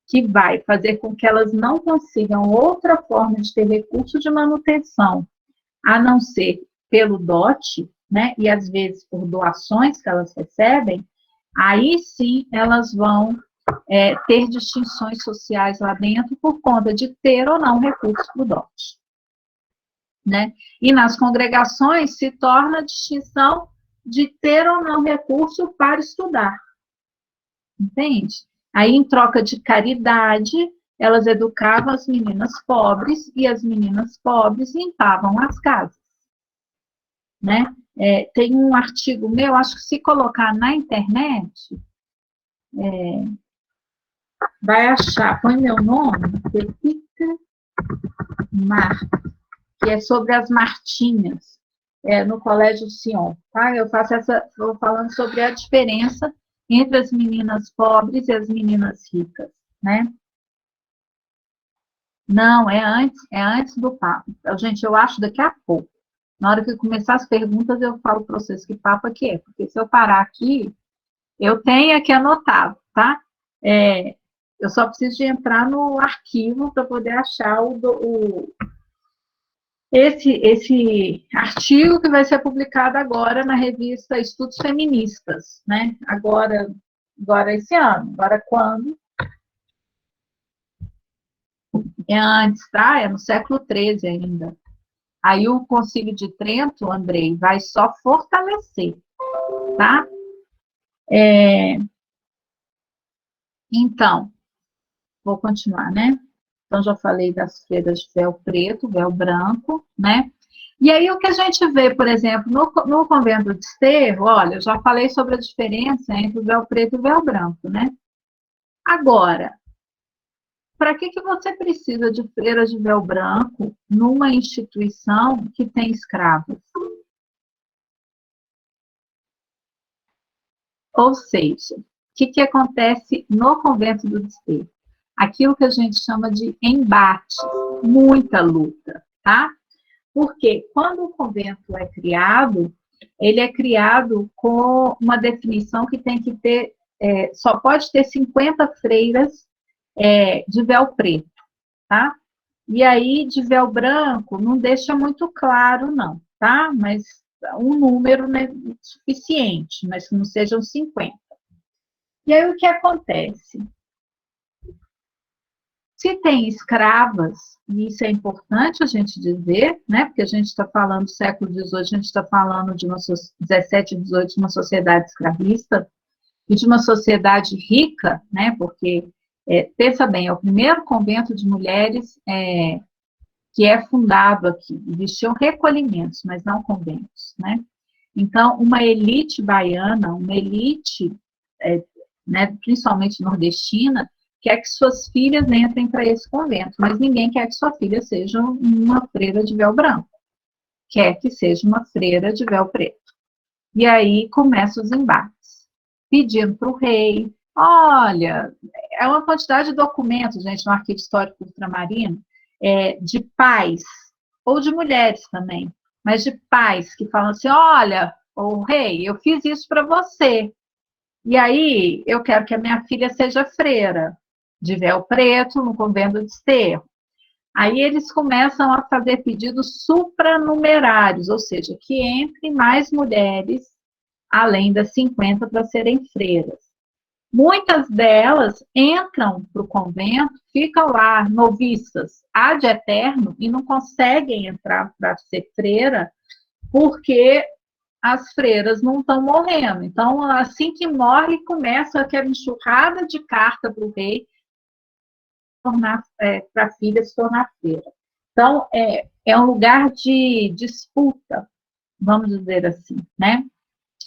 que vai fazer com que elas não consigam outra forma de ter recurso de manutenção, a não ser pelo dote, né, e às vezes por doações que elas recebem, aí sim elas vão ter distinções sociais lá dentro por conta de ter ou não recurso para o dote. Né? E nas congregações se torna a distinção de ter ou não recurso para estudar. Entende? Aí, em troca de caridade, elas educavam as meninas pobres e as meninas pobres limpavam as casas, né? Tem um artigo meu, acho que se colocar na internet, vai achar, põe meu nome, Pepita Mar, que é sobre as Martinhas, no Colégio Sion, tá? Estou falando sobre a diferença entre as meninas pobres e as meninas ricas, né? Não, é antes do papo. Então, gente, eu acho daqui a pouco. Na hora que começar as perguntas, eu falo para vocês que papo que é, porque se eu parar aqui, eu tenho aqui anotado, tá? Eu só preciso de entrar no arquivo para poder achar esse artigo que vai ser publicado agora na revista Estudos Feministas, né? Agora esse ano. Agora quando? É antes, tá? É no século XIII ainda. Aí o Concílio de Trento, Andrei, vai só fortalecer, tá? Então, vou continuar, né? Então, já falei das freiras de véu preto, véu branco, né? E aí, o que a gente vê, por exemplo, no convento de Desterro, olha, eu já falei sobre a diferença entre o véu preto e o véu branco, né? Agora, para que você precisa de freiras de véu branco numa instituição que tem escravos? Ou seja, o que acontece no convento do Desterro? Aquilo que a gente chama de embate, muita luta, tá? Porque quando o convento é criado, ele é criado com uma definição que tem que ter, só pode ter 50 freiras de véu preto, tá? E aí, de véu branco, não deixa muito claro, não, tá? Mas um número, né, suficiente, mas que não sejam 50. E aí, o que acontece? Se tem escravas, e isso é importante a gente dizer, né? Porque a gente está falando do século XVIII, a gente está falando de uma 17 e 18, de uma sociedade escravista e de uma sociedade rica, né? Porque, pensa bem, é o primeiro convento de mulheres que é fundado aqui. Existiam recolhimentos, mas não conventos, né? Então, uma elite baiana, uma elite, né, principalmente nordestina, quer que suas filhas entrem para esse convento, mas ninguém quer que sua filha seja uma freira de véu branco. Quer que seja uma freira de véu preto. E aí começam os embates. Pedindo para o rei, olha, é uma quantidade de documentos, gente, no Arquivo Histórico Ultramarino, de pais, ou de mulheres também, mas de pais que falam assim, olha, o rei, eu fiz isso para você, e aí eu quero que a minha filha seja freira, de véu preto, no convento de Desterro. Aí eles começam a fazer pedidos supranumerários, ou seja, que entre mais mulheres, além das 50, para serem freiras. Muitas delas entram para o convento, ficam lá noviças ad eterno e não conseguem entrar para ser freira porque as freiras não estão morrendo. Então, assim que morre, começa aquela enxurrada de carta para o rei para a filha se tornar freira. Então, é um lugar de disputa, vamos dizer assim, né?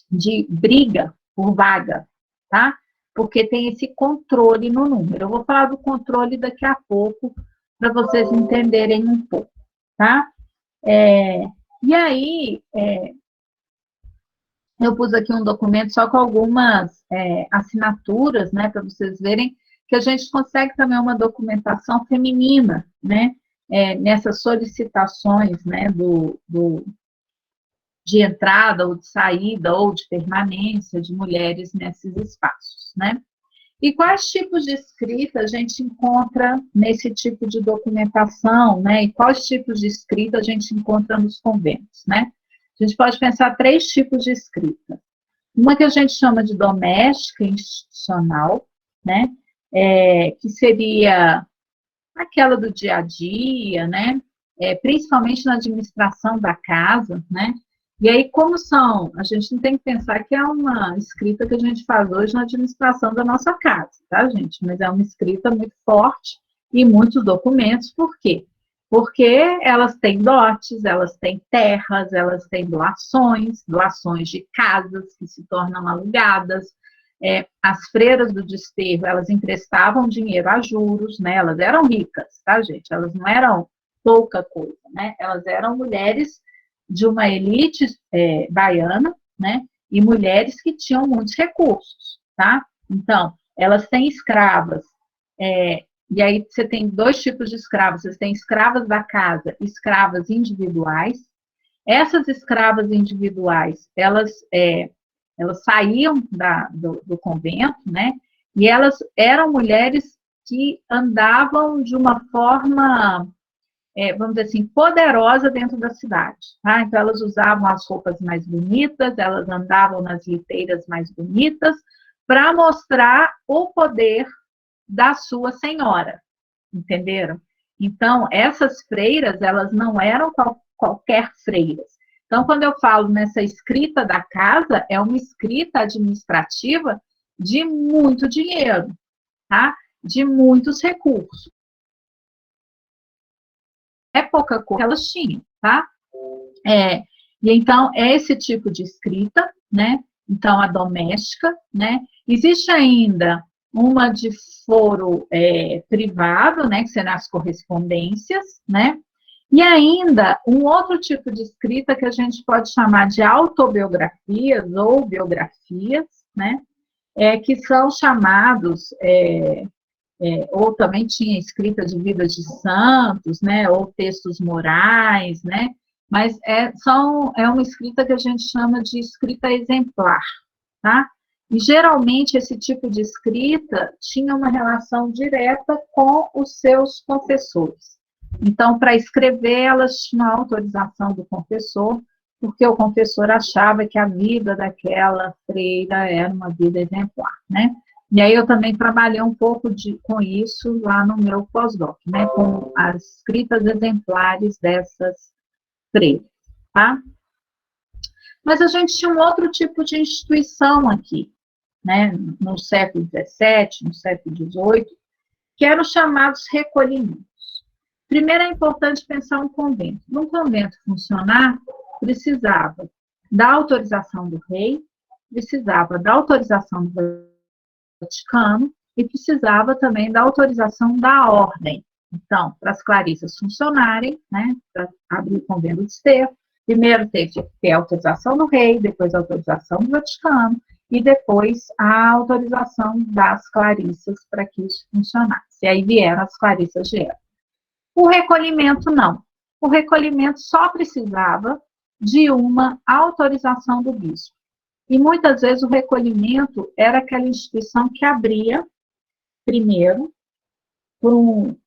De briga por vaga, tá? Porque tem esse controle no número. Eu vou falar do controle daqui a pouco, para vocês entenderem um pouco, tá? E aí, eu pus aqui um documento só com algumas assinaturas, né, para vocês verem que a gente consegue também uma documentação feminina, né, nessas solicitações, né, de entrada ou de saída ou de permanência de mulheres nesses espaços, né? E quais tipos de escrita a gente encontra nesse tipo de documentação, né? E quais tipos de escrita a gente encontra nos conventos, né? A gente pode pensar 3 tipos de escrita. Uma que a gente chama de doméstica institucional, né? Que seria aquela do dia a dia, né? Principalmente na administração da casa, né? E aí, como são? A gente não tem que pensar que é uma escrita que a gente faz hoje na administração da nossa casa, tá, gente? Mas é uma escrita muito forte, e muitos documentos. Por quê? Porque elas têm dotes, elas têm terras, elas têm doações, doações de casas que se tornam alugadas. As freiras do desterro, elas emprestavam dinheiro a juros, né? Elas eram ricas, tá, gente? Elas não eram pouca coisa, né? Elas eram mulheres de uma elite baiana, né? E mulheres que tinham muitos recursos, tá? Então, elas têm escravas, e aí você tem dois tipos de escravos, você tem escravas da casa, escravas individuais. Essas escravas individuais, elas saíam do convento, né? E elas eram mulheres que andavam de uma forma, vamos dizer assim, poderosa dentro da cidade. Tá? Então, elas usavam as roupas mais bonitas, elas andavam nas liteiras mais bonitas, para mostrar o poder da sua senhora, entenderam? Então, essas freiras, elas não eram qualquer freiras. Então, quando eu falo nessa escrita da casa, é uma escrita administrativa de muito dinheiro, tá? De muitos recursos. É pouca coisa que elas tinham, tá? E então, é esse tipo de escrita, né? Então, a doméstica, né? Existe ainda uma de foro privado, né? Que serão as correspondências, né? E ainda um outro tipo de escrita que a gente pode chamar de autobiografias ou biografias, né? Que são chamados, ou também tinha escrita de vidas de santos, né? Ou textos morais, né? Mas é uma escrita que a gente chama de escrita exemplar, tá? E geralmente esse tipo de escrita tinha uma relação direta com os seus confessores. Então, para escrever, elas tinham a autorização do confessor, porque o confessor achava que a vida daquela freira era uma vida exemplar, né? E aí eu também trabalhei um pouco com isso lá no meu pós-doc, né? Com as escritas exemplares dessas freiras, tá? Mas a gente tinha um outro tipo de instituição aqui, né? No século XVII, no século XVIII, que eram os chamados recolhimentos. Primeiro é importante pensar um convento. Para um convento funcionar, precisava da autorização do rei, precisava da autorização do Vaticano e precisava também da autorização da ordem. Então, para as clarissas funcionarem, né, para abrir o convento de desterro, primeiro teve que ter a autorização do rei, depois a autorização do Vaticano e depois a autorização das clarissas para que isso funcionasse. E aí vieram as clarissas de Évora. O recolhimento, não. O recolhimento só precisava de uma autorização do bispo. E muitas vezes o recolhimento era aquela instituição que abria, primeiro, por um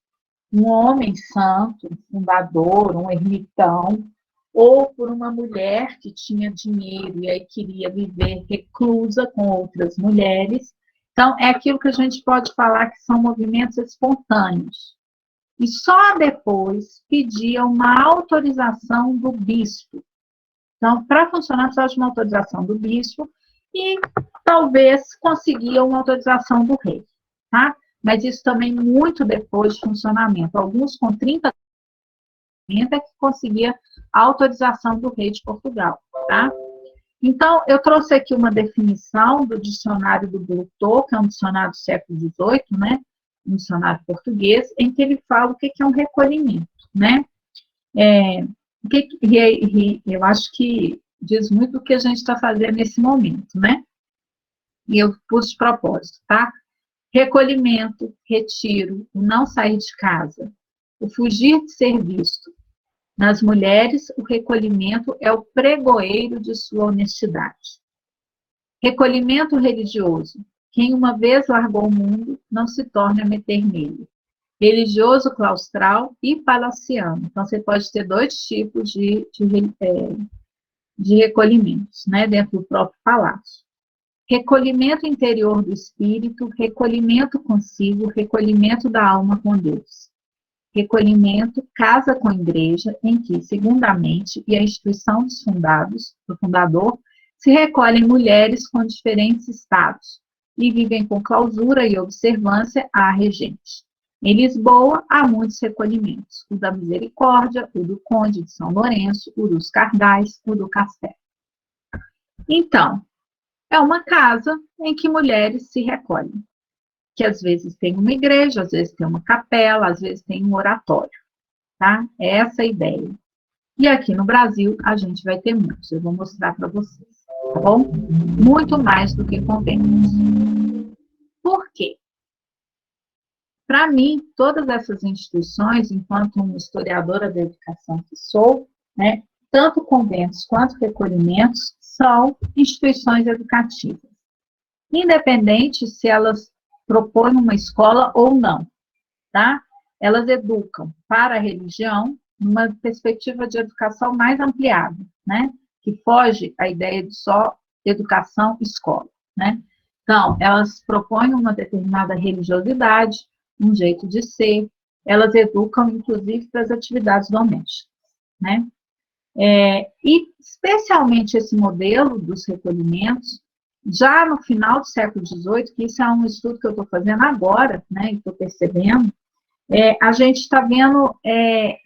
homem santo, um fundador, um ermitão, ou por uma mulher que tinha dinheiro e aí queria viver reclusa com outras mulheres. Então, é aquilo que a gente pode falar que são movimentos espontâneos. E só depois pedia uma autorização do bispo. Então, para funcionar, precisava de uma autorização do bispo e talvez conseguia uma autorização do rei, tá? Mas isso também muito depois de funcionamento. Alguns com 30 anos é que conseguia a autorização do rei de Portugal, tá? Então, eu trouxe aqui uma definição do dicionário do Blutot, que é um dicionário do século XVIII, né? Um dicionário português, em que ele fala o que é um recolhimento, né? Eu acho que diz muito do que a gente está fazendo nesse momento, né? E eu pus de propósito, tá? Recolhimento, retiro, o não sair de casa, o fugir de ser visto. Nas mulheres, o recolhimento é o pregoeiro de sua honestidade. Recolhimento religioso. Quem uma vez largou o mundo, não se torna a meter nele. Religioso claustral e palaciano. Então, você pode ter dois tipos de recolhimentos, né, dentro do próprio palácio. Recolhimento interior do espírito, recolhimento consigo, recolhimento da alma com Deus. Recolhimento casa com a igreja, em que, segundamente, e a instituição dos fundados, do fundador, se recolhem mulheres com diferentes estados e vivem com clausura e observância à regente. Em Lisboa, há muitos recolhimentos. O da Misericórdia, o do Conde de São Lourenço, o dos Cardais, o do Castelo. Então, é uma casa em que mulheres se recolhem, que às vezes tem uma igreja, às vezes tem uma capela, às vezes tem um oratório, tá? É essa a ideia. E aqui no Brasil, a gente vai ter muitos, eu vou mostrar para vocês, tá bom? Muito mais do que conventos. Por quê? Para mim, todas essas instituições, enquanto uma historiadora da educação que sou, né, tanto conventos quanto recolhimentos, são instituições educativas, independente se elas propõem uma escola ou não, tá? Elas educam para a religião numa perspectiva de educação mais ampliada, né? Que foge à ideia de só educação escola, né? Então, elas propõem uma determinada religiosidade, um jeito de ser, elas educam, inclusive, para as atividades domésticas, né? E, especialmente, esse modelo dos recolhimentos, já no final do século XVIII, que isso é um estudo que eu estou fazendo agora, né, e estou percebendo, a gente está vendo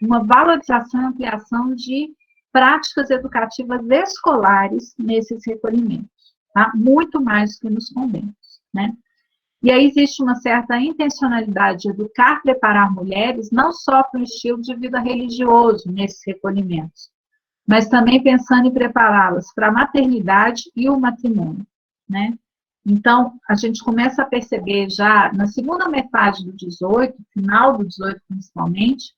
uma valorização e ampliação de práticas educativas escolares nesses recolhimentos, tá? Muito mais do que nos conventos, né? E aí existe uma certa intencionalidade de educar, preparar mulheres, não só para o estilo de vida religioso nesses recolhimentos, mas também pensando em prepará-las para a maternidade e o matrimônio, né? Então, a gente começa a perceber já na segunda metade do 18, final do 18 principalmente,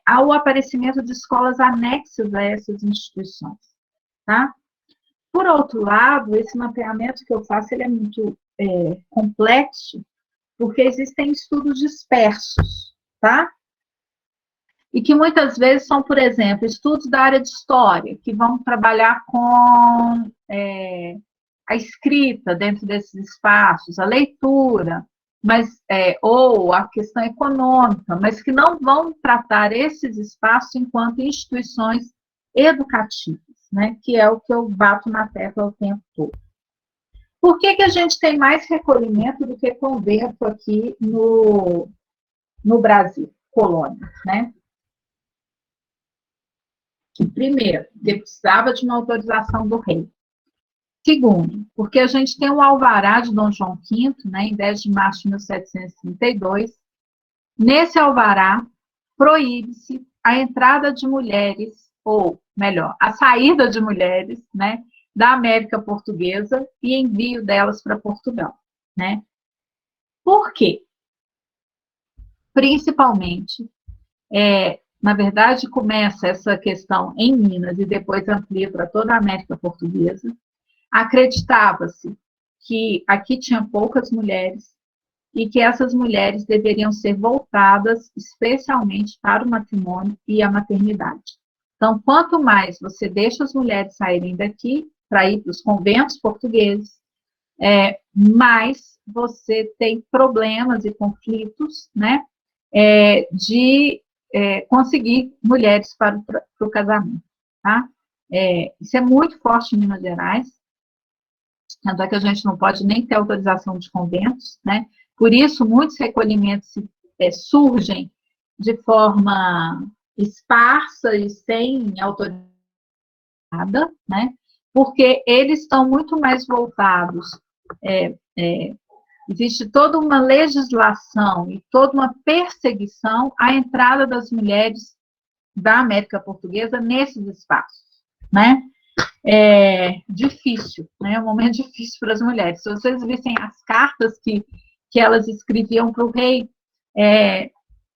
ao aparecimento de escolas anexas a essas instituições, tá? Por outro lado, esse mapeamento que eu faço, ele é muito complexo, porque existem estudos dispersos, tá? E que muitas vezes são, por exemplo, estudos da área de história, que vão trabalhar com a escrita dentro desses espaços, a leitura, mas, ou a questão econômica, mas que não vão tratar esses espaços enquanto instituições educativas, né? Que é o que eu bato na tecla o tempo todo. Por que a gente tem mais recolhimento do que convento aqui no Brasil, colônia, né? Primeiro, porque precisava de uma autorização do rei. Segundo, porque a gente tem o alvará de Dom João V, né, em 10 de março de 1732. Nesse alvará, proíbe-se a entrada de mulheres, ou melhor, a saída de mulheres, né, da América Portuguesa e envio delas para Portugal, né? Por quê? Principalmente, na verdade, começa essa questão em Minas e depois amplia para toda a América Portuguesa. Acreditava-se que aqui tinha poucas mulheres e que essas mulheres deveriam ser voltadas especialmente para o matrimônio e a maternidade. Então, quanto mais você deixa as mulheres saírem daqui para ir para os conventos portugueses, mais você tem problemas e conflitos, né, de conseguir mulheres para o casamento, tá? Isso é muito forte em Minas Gerais, tanto é que a gente não pode nem ter autorização de conventos, né? Por isso, muitos recolhimentos surgem de forma esparsa e sem autorização, né? Porque eles estão muito mais voltados, existe toda uma legislação e toda uma perseguição à entrada das mulheres da América Portuguesa nesses espaços, né? Difícil, né? É um momento difícil para as mulheres. Se vocês vissem as cartas que elas escreviam para o rei,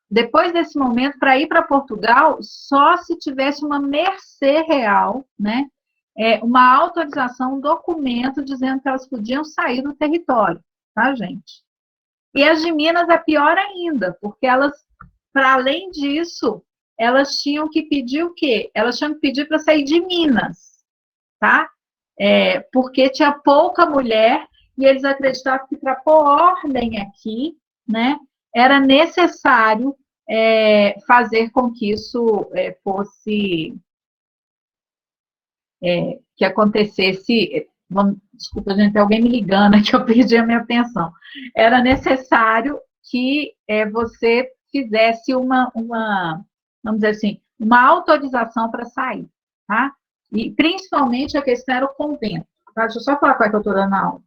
depois desse momento, para ir para Portugal, só se tivesse uma mercê real, né? Uma autorização, um documento dizendo que elas podiam sair do território, tá, gente? E as de Minas é pior ainda, porque elas, para além disso, elas tinham que pedir o quê? Elas tinham que pedir para sair de Minas, tá? Porque tinha pouca mulher e eles acreditavam que para pôr ordem aqui, né, era necessário fazer com que isso fosse, que acontecesse, desculpa, gente, tem alguém me ligando aqui, eu perdi a minha atenção. Era necessário que você fizesse vamos dizer assim, uma autorização para sair, tá? E principalmente a questão era o convento, tá? Deixa eu só falar qual é que eu estou dando a aula.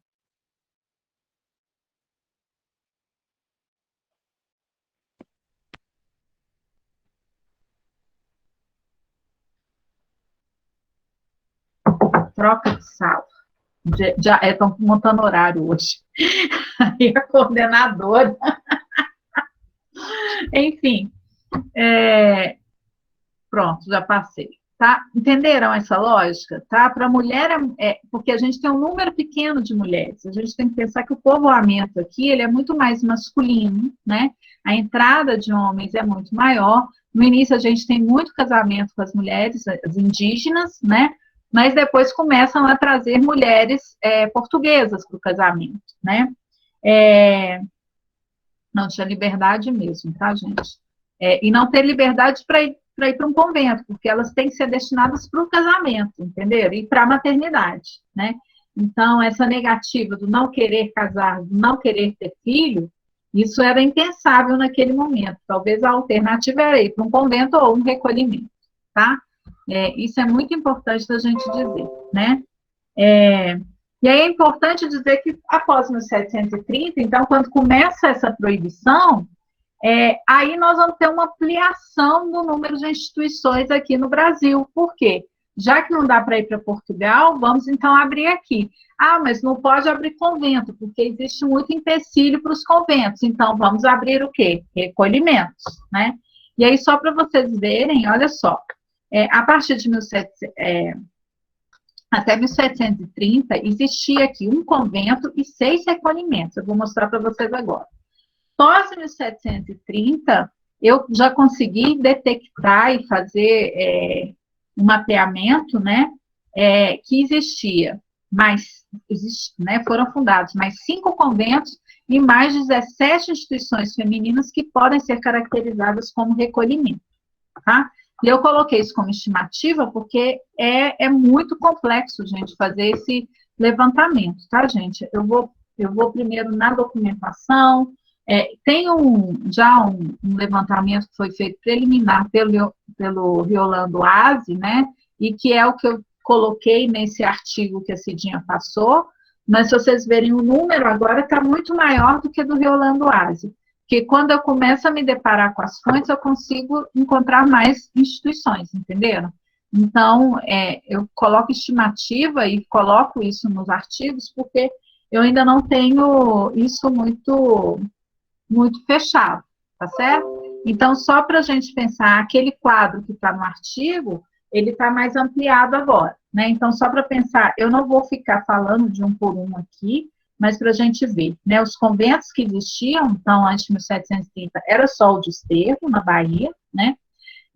Troca de sala. Já estão montando horário hoje. Aí a coordenadora. Enfim, pronto, já passei. Tá? Entenderam essa lógica? Tá? Para a mulher, porque a gente tem um número pequeno de mulheres. A gente tem que pensar que o povoamento aqui ele é muito mais masculino, né? A entrada de homens é muito maior. No início, a gente tem muito casamento com as mulheres, as indígenas, né? Mas depois começam a trazer mulheres portuguesas para o casamento, né? Não tinha liberdade mesmo, tá, gente? E não ter liberdade para ir para um convento, porque elas têm que ser destinadas para o casamento, entendeu? E para a maternidade, né? Então, essa negativa do não querer casar, do não querer ter filho, isso era impensável naquele momento. Talvez a alternativa era ir para um convento ou um recolhimento, tá? Isso é muito importante da gente dizer, né? E aí é importante dizer que após 1730, então, quando começa essa proibição, aí nós vamos ter uma ampliação do número de instituições aqui no Brasil. Por quê? Já que não dá para ir para Portugal, vamos então abrir aqui. Ah, mas não pode abrir convento, porque existe muito empecilho para os conventos. Então, vamos abrir o quê? Recolhimentos, né? E aí, só para vocês verem, olha só, a partir de até 1730, existia aqui um convento e 6 recolhimentos. Eu vou mostrar para vocês agora. Pós 1730, eu já consegui detectar e fazer um mapeamento, né, que existia, foram fundados mais 5 conventos e mais 17 instituições femininas que podem ser caracterizadas como recolhimento, tá? E eu coloquei isso como estimativa porque é muito complexo, gente, fazer esse levantamento, tá, gente? Eu vou primeiro na documentação. Tem já um levantamento que foi feito preliminar pelo Riolando Aze, né? E que é o que eu coloquei nesse artigo que a Cidinha passou, mas se vocês verem o número agora está muito maior do que do Riolando Aze. Porque quando eu começo a me deparar com as fontes, eu consigo encontrar mais instituições, entenderam? Então, eu coloco estimativa e coloco isso nos artigos, porque eu ainda não tenho isso muito fechado, tá certo? Então, só para a gente pensar, aquele quadro que está no artigo, ele está mais ampliado agora, né? Então, só para pensar, eu não vou ficar falando de um por um aqui, mas para a gente ver, né? Os conventos que existiam, então, antes de 1730, era só o Desterro, na Bahia, né?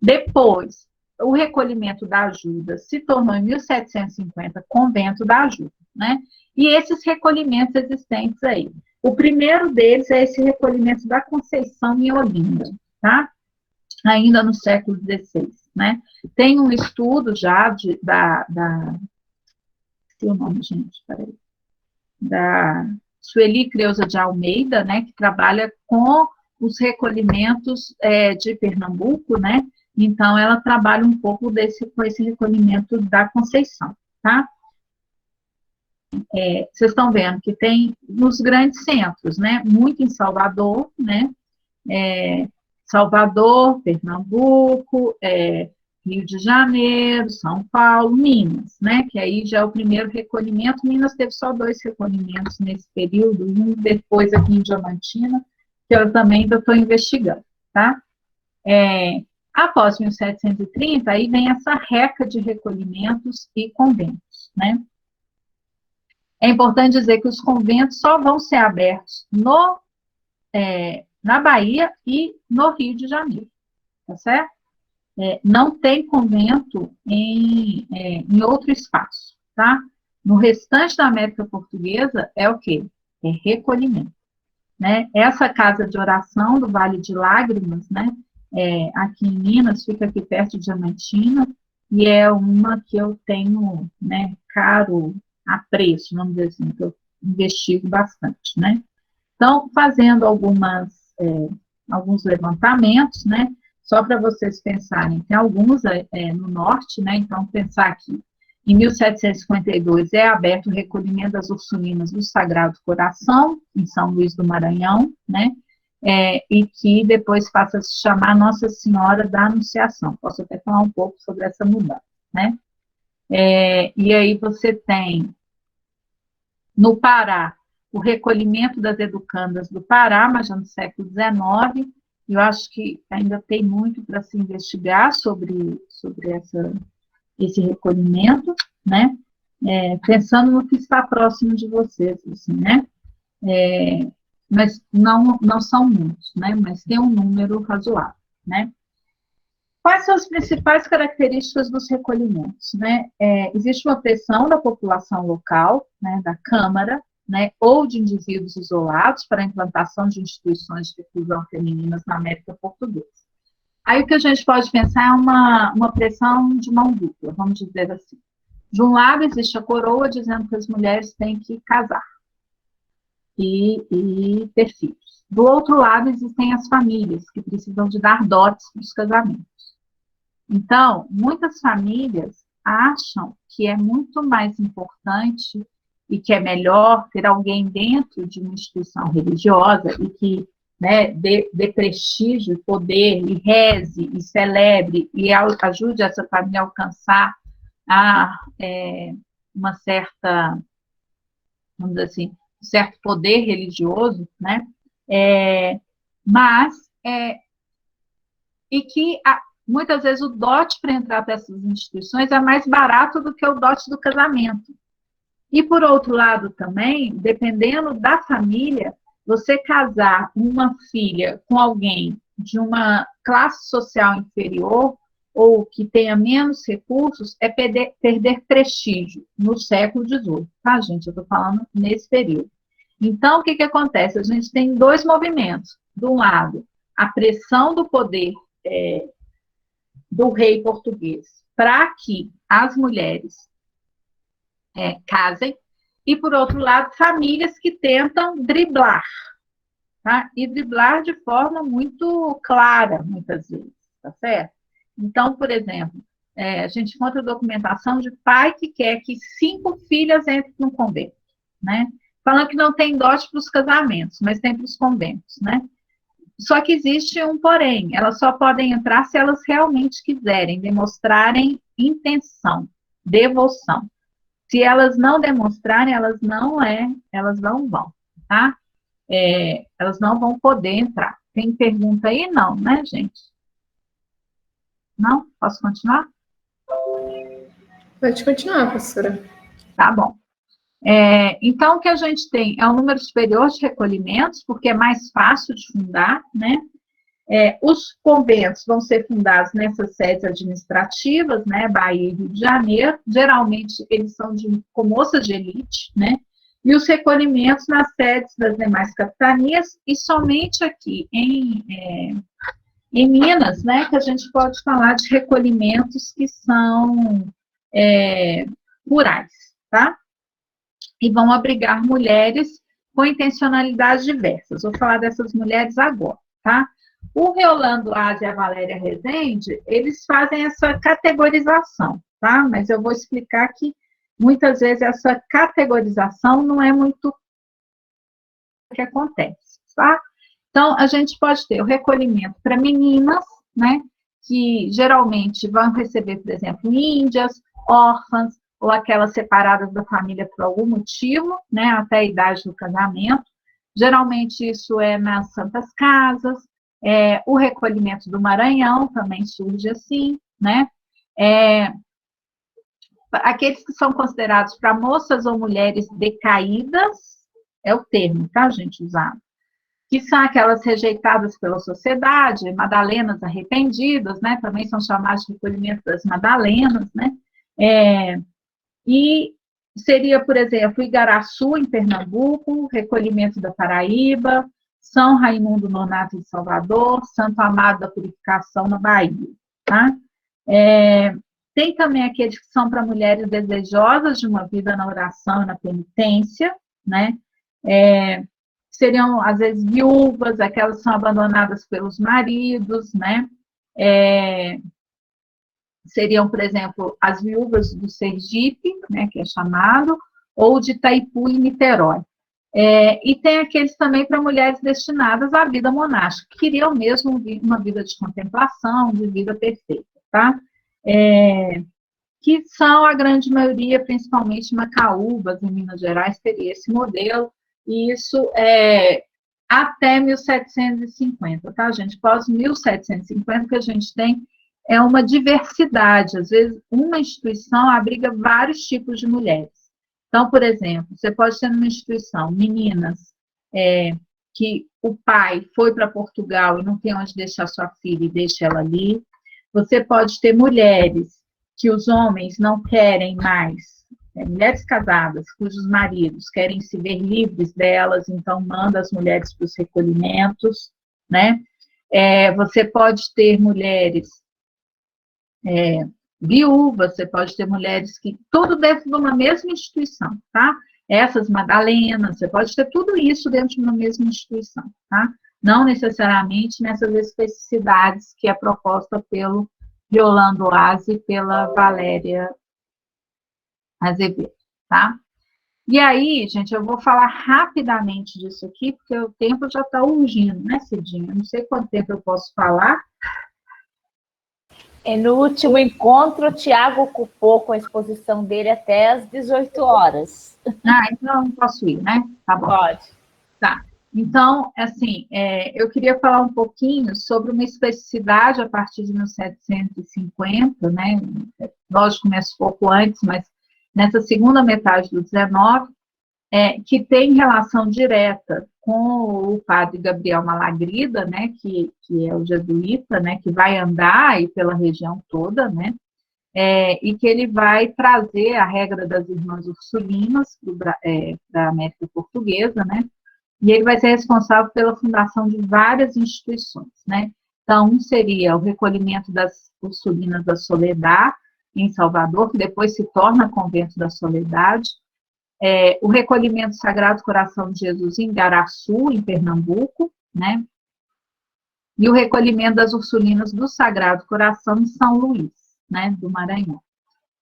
Depois, o recolhimento da ajuda se tornou, em 1750, convento da ajuda, né? E esses recolhimentos existentes aí. O primeiro deles é esse recolhimento da Conceição em Olinda, tá? Ainda no século XVI, né? Tem um estudo já tem o nome, gente, peraí. Da Sueli Creuza de Almeida, né, que trabalha com os recolhimentos de Pernambuco, né, então ela trabalha um pouco com esse recolhimento da Conceição, tá? Vocês estão vendo que tem nos grandes centros, né, muito em Salvador, né, Salvador, Pernambuco, Rio de Janeiro, São Paulo, Minas, né? Que aí já é o primeiro recolhimento. Minas teve só 2 recolhimentos nesse período, um depois aqui em Diamantina, que eu também ainda estou investigando, tá? Após 1730, aí vem essa reca de recolhimentos e conventos, né? É importante dizer que os conventos só vão ser abertos na Bahia e no Rio de Janeiro, tá certo? Não tem convento em outro espaço, tá? No restante da América Portuguesa é o quê? É recolhimento, né? Essa casa de oração do Vale de Lágrimas, né? Aqui em Minas, fica aqui perto de Diamantina, e é uma que eu tenho, né, caro apreço, vamos dizer assim, que eu investigo bastante, né? Então, fazendo algumas alguns levantamentos, né? Só para vocês pensarem, tem alguns no norte, né? Então, pensar que em 1752 é aberto o recolhimento das Ursulinas do Sagrado Coração, em São Luís do Maranhão, né? E que depois passa a se chamar Nossa Senhora da Anunciação. Posso até falar um pouco sobre essa mudança, né? E aí você tem, no Pará, o recolhimento das educandas do Pará, mas já no século XIX. Eu acho que ainda tem muito para se investigar sobre esse recolhimento, né? Pensando no que está próximo de vocês, assim, né? Mas não são muitos, né? Mas tem um número razoável, né? Quais são as principais características dos recolhimentos, né? Existe uma pressão da população local, né, da Câmara, né, ou de indivíduos isolados para a implantação de instituições de reclusão femininas na América Portuguesa. Aí o que a gente pode pensar é uma pressão de mão dupla, vamos dizer assim. De um lado, existe a coroa dizendo que as mulheres têm que casar e ter filhos. Do outro lado, existem as famílias, que precisam de dar dotes para os casamentos. Então, muitas famílias acham que é muito mais importante e que é melhor ter alguém dentro de uma instituição religiosa e que, né, dê prestígio, poder, e reze, e celebre, e ajude essa família a alcançar uma certa, vamos dizer assim, um certo poder religioso, né? E que muitas vezes o dote para entrar para essas instituições é mais barato do que o dote do casamento. E, por outro lado, também, dependendo da família, você casar uma filha com alguém de uma classe social inferior ou que tenha menos recursos é perder prestígio no século XVIII, tá, gente? Eu estou falando nesse período. Então, o que acontece? A gente tem dois movimentos. De um lado, a pressão do poder do rei português para que as mulheres casem, e, por outro lado, famílias que tentam driblar, tá? E driblar de forma muito clara, muitas vezes, tá certo? Então, por exemplo, a gente encontra documentação de pai que quer que 5 filhas entrem no convento, né? Falando que não tem dote para os casamentos, mas tem para os conventos, né? Só que existe um porém, elas só podem entrar se elas realmente quiserem, demonstrarem intenção, devoção. Se elas não demonstrarem, elas não vão, tá? Elas não vão poder entrar. Tem pergunta aí? Não, né, gente? Não? Posso continuar? Pode continuar, professora. Tá bom. Então, o que a gente tem é um número superior de recolhimentos, porque é mais fácil de fundar, né? Os conventos vão ser fundados nessas sedes administrativas, né, Bahia e Rio de Janeiro, geralmente eles são com moças de elite, né, e os recolhimentos nas sedes das demais capitanias, e somente aqui em Minas, né, que a gente pode falar de recolhimentos que são rurais, tá? E vão abrigar mulheres com intencionalidades diversas. Vou falar dessas mulheres agora, tá? O Reolando Asa e a Valéria Rezende, eles fazem essa categorização, tá? Mas eu vou explicar que muitas vezes essa categorização não é muito o que acontece, tá? Então, a gente pode ter o recolhimento para meninas, né? Que geralmente vão receber, por exemplo, índias, órfãs, ou aquelas separadas da família por algum motivo, né? Até a idade do casamento. Geralmente isso é nas santas casas. O recolhimento do Maranhão também surge assim, né? Aqueles que são considerados para moças ou mulheres decaídas, é o termo, tá, gente, usado, que são aquelas rejeitadas pela sociedade, madalenas arrependidas, né? Também são chamadas de recolhimento das madalenas, né? E seria, por exemplo, Igaraçu, em Pernambuco, recolhimento da Paraíba, São Raimundo Nonato, em Salvador, Santo Amaro da Purificação, na Bahia, tá? Tem também aqueles que são para mulheres desejosas de uma vida na oração e na penitência, né? seriam, às vezes, viúvas, aquelas que são abandonadas pelos maridos, né? Seriam, por exemplo, as viúvas do Sergipe, né, que é chamado, ou de Itaipu e Niterói. E tem aqueles também para mulheres destinadas à vida monástica, que queriam mesmo uma vida de contemplação, de vida perfeita, tá? Que são a grande maioria, principalmente Macaúbas, em Minas Gerais, teria esse modelo, e isso é até 1750, tá, gente? Pós 1750, o que a gente tem é uma diversidade, às vezes uma instituição abriga vários tipos de mulheres. Então, por exemplo, você pode ter numa instituição meninas que o pai foi para Portugal e não tem onde deixar sua filha e deixa ela ali. Você pode ter mulheres que os homens não querem mais, mulheres casadas cujos maridos querem se ver livres delas, então manda as mulheres para os recolhimentos, né? Você pode ter mulheres viúvas, você pode ter mulheres que, tudo dentro de uma mesma instituição, tá? Essas Madalenas, você pode ter tudo isso dentro de uma mesma instituição, tá? Não necessariamente nessas especificidades que é proposta pelo Yolanda Oasi e pela Valéria Azevedo, tá? E aí, gente, eu vou falar rapidamente disso aqui, porque o tempo já está urgindo, né, Cidinha? Não sei quanto tempo eu posso falar. No último encontro, o Tiago ocupou com a exposição dele até às 18 horas. Então não posso ir, né? Tá bom. Pode. Tá. Então, assim, eu queria falar um pouquinho sobre uma especificidade a partir de 1750, né? Lógico, começa um pouco antes, mas nessa segunda metade do 19, que tem relação direta com o padre Gabriel Malagrida, né, que é o jesuíta, né, que vai andar aí pela região toda, né, e que ele vai trazer a regra das irmãs ursulinas para a América Portuguesa, né, e ele vai ser responsável pela fundação de várias instituições, né. Então, um seria o recolhimento das Ursulinas da Soledad, em Salvador, que depois se torna Convento da Soledade, o recolhimento do Sagrado Coração de Jesus em Garaçu, em Pernambuco, né? E o recolhimento das Ursulinas do Sagrado Coração em São Luís, né, do Maranhão,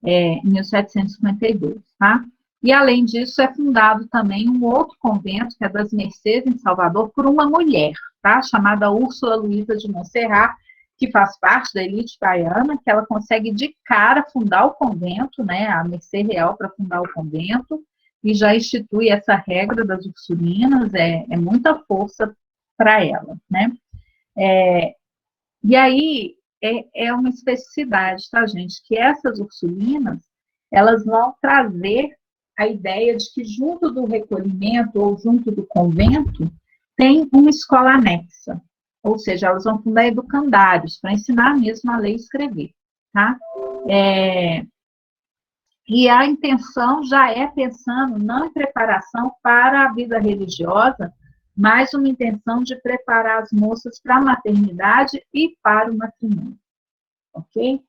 em 1752, tá? E, além disso, é fundado também um outro convento, que é das Mercês, em Salvador, por uma mulher, tá? Chamada Úrsula Luísa de Montserrat, que faz parte da elite baiana, que ela consegue de cara fundar o convento, né, a Mercê Real para fundar o convento, e já institui essa regra das ursulinas, é muita força para ela, né? E aí, é uma especificidade, tá, gente? Que essas ursulinas, elas vão trazer a ideia de que junto do recolhimento ou junto do convento tem uma escola anexa, ou seja, elas vão fundar educandários para ensinar mesmo a ler e escrever, tá? E a intenção já é pensando não em preparação para a vida religiosa, mas uma intenção de preparar as moças para a maternidade e para o matrimônio, ok?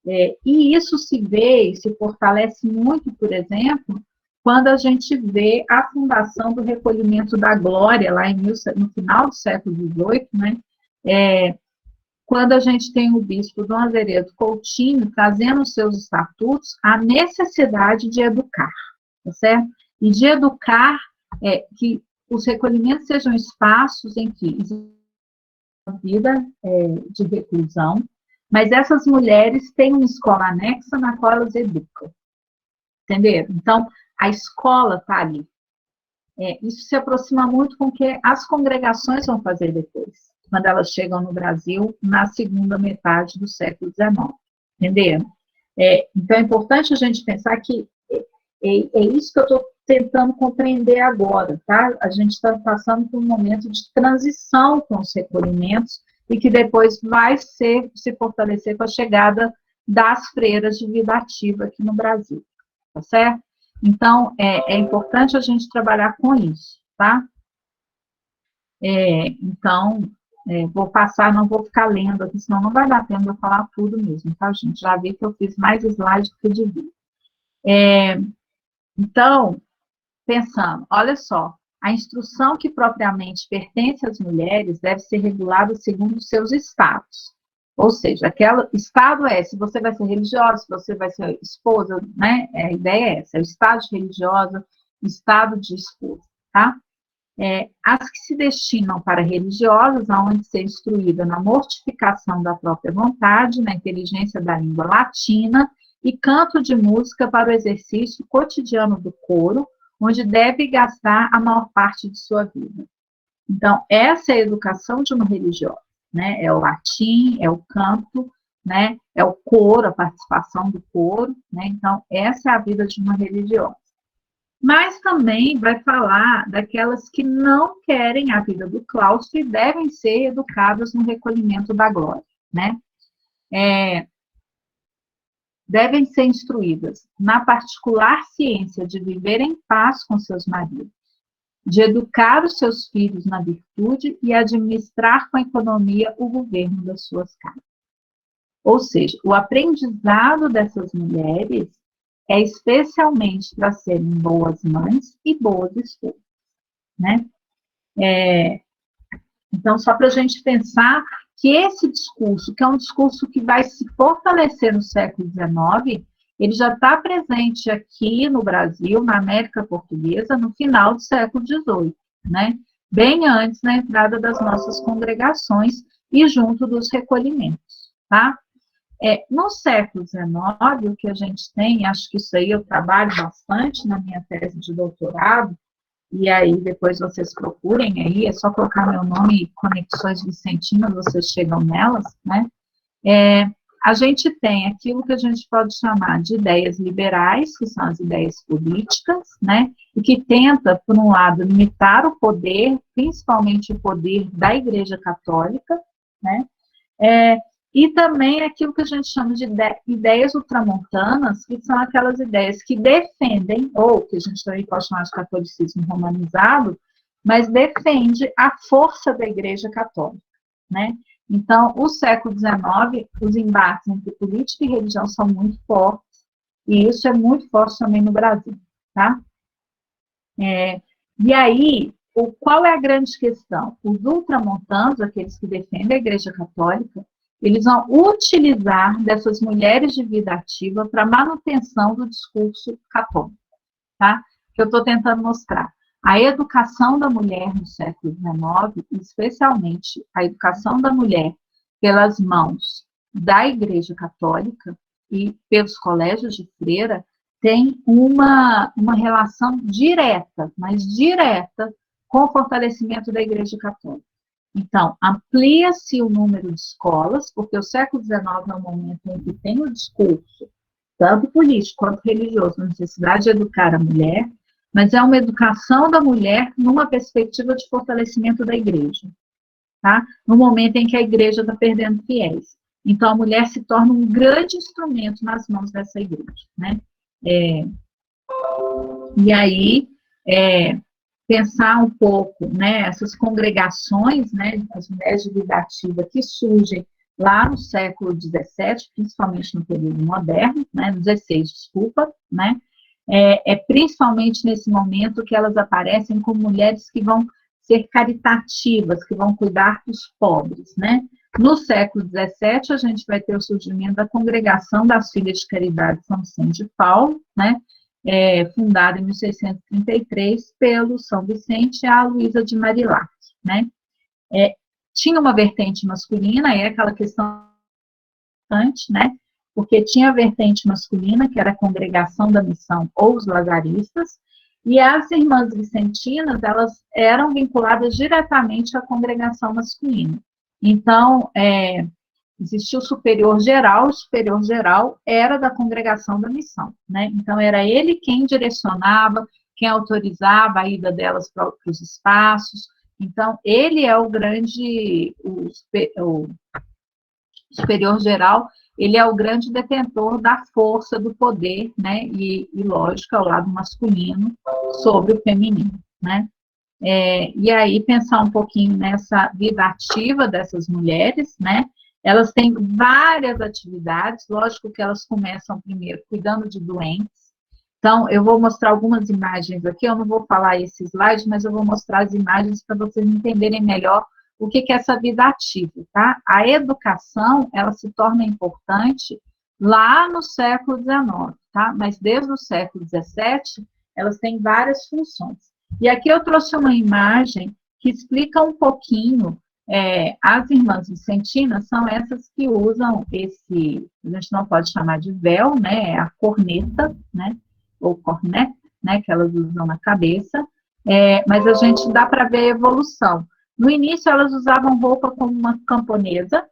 E isso se vê e se fortalece muito, por exemplo, quando a gente vê a fundação do Recolhimento da Glória, lá no final do século XVIII, né? Quando a gente tem o bispo Dom Azeredo Coutinho trazendo os seus estatutos a necessidade de educar, tá certo? E de educar que os recolhimentos sejam espaços em que existe uma vida de reclusão, mas essas mulheres têm uma escola anexa na qual elas educam, entenderam? Então, a escola está ali. Isso se aproxima muito com o que as congregações vão fazer depois, quando elas chegam no Brasil na segunda metade do século XIX, entenderam? Então, é importante a gente pensar que é isso que eu estou tentando compreender agora, tá? A gente está passando por um momento de transição com os recolhimentos e que depois vai se fortalecer com a chegada das freiras de vida ativa aqui no Brasil, tá certo? Então, é importante a gente trabalhar com isso, tá? Então, vou passar, não vou ficar lendo aqui, senão não vai dar tempo de eu falar tudo mesmo, tá, gente? Já vi que eu fiz mais slides do que devia. Então, pensando, olha só, A instrução que propriamente pertence às mulheres deve ser regulada segundo os seus estados. Ou seja, estado é se você vai ser religiosa, se você vai ser esposa, né? A ideia é essa, é o estado de religiosa, estado de esposa, tá? As que se destinam para religiosas, aonde ser instruída na mortificação da própria vontade, na inteligência da língua latina e canto de música para o exercício cotidiano do coro, onde deve gastar a maior parte de sua vida. Então, essa é a educação de uma religiosa, né? É o latim, é o canto, né? É o coro, a participação do coro, né? Então, essa é a vida de uma religiosa. Mas também vai falar daquelas que não querem a vida do claustro e devem ser educadas no recolhimento da glória, né? Devem ser instruídas na particular ciência de viver em paz com seus maridos, de educar os seus filhos na virtude e administrar com economia o governo das suas casas. Ou seja, o aprendizado dessas mulheres é especialmente para serem boas mães e boas esposas, né? Então, só para a gente pensar que esse discurso, que é um discurso que vai se fortalecer no século XIX, ele já está presente aqui no Brasil, na América Portuguesa, no final do século XVIII, né? Bem antes da entrada das nossas congregações e junto dos recolhimentos, tá? No século XIX, o que a gente tem, acho que isso aí eu trabalho bastante na minha tese de doutorado, e aí depois vocês procurem aí, é só colocar meu nome e Conexões Vicentinas, vocês chegam nelas, né? A gente tem aquilo que a gente pode chamar de ideias liberais, que são as ideias políticas, né? E que tenta, por um lado, limitar o poder, principalmente o poder da Igreja Católica, né? E também aquilo que a gente chama de ideias ultramontanas, que são aquelas ideias que defendem, ou que a gente também pode chamar de catolicismo romanizado, mas defende a força da Igreja Católica, né? Então, o século XIX, os embates entre política e religião são muito fortes, e isso é muito forte também no Brasil, tá? E aí, qual é a grande questão? Os ultramontanos, aqueles que defendem a Igreja Católica, eles vão utilizar dessas mulheres de vida ativa para manutenção do discurso católico, tá? Que eu estou tentando mostrar. A educação da mulher no século XIX, especialmente a educação da mulher pelas mãos da Igreja Católica e pelos colégios de freira, tem uma relação direta, mas direta, com o fortalecimento da Igreja Católica. Então, amplia-se o número de escolas, porque o século XIX é um momento em que tem o discurso, tanto político quanto religioso, a necessidade de educar a mulher, mas é uma educação da mulher numa perspectiva de fortalecimento da igreja, tá? No momento em que a igreja está perdendo fiéis. Então, a mulher se torna um grande instrumento nas mãos dessa igreja, né? E aí, pensar um pouco, né, essas congregações, né, as mulheres de vida ativa que surgem lá no século XVII, principalmente no período moderno, né, no XVI, desculpa, né, principalmente nesse momento que elas aparecem como mulheres que vão ser caritativas, que vão cuidar dos pobres, né. No século XVII, a gente vai ter o surgimento da Congregação das Filhas de Caridade São Vicente de Paulo, né, fundada em 1633 pelo São Vicente e a Luísa de Marilac, né? Tinha uma vertente masculina, aquela questão importante, né? Porque tinha a vertente masculina, que era a Congregação da Missão ou os Lazaristas, e as irmãs vicentinas, elas eram vinculadas diretamente à congregação masculina. Então, existia o superior geral era da Congregação da Missão, né? Então, era ele quem direcionava, quem autorizava a ida delas para os espaços. Então, ele é o grande, o superior geral, ele é o grande detentor da força, do poder, né? E lógico, ao lado masculino sobre o feminino, né? E aí, pensar um pouquinho nessa vida ativa dessas mulheres, né? Elas têm várias atividades, lógico que elas começam primeiro cuidando de doentes, Então, eu vou mostrar algumas imagens aqui, eu não vou falar esse slide, mas eu vou mostrar as imagens para vocês entenderem melhor o que é essa vida ativa, tá? A educação, ela se torna importante lá no século XIX, tá? Mas desde o século XVII, elas têm várias funções. E aqui eu trouxe uma imagem que explica um pouquinho, as irmãs vicentinas são essas que usam esse, a gente não pode chamar de véu, né? É a corneta, né? Ou cornet, né? Que elas usam na cabeça, mas a gente dá para ver a evolução. No início, elas usavam roupa como uma camponesa,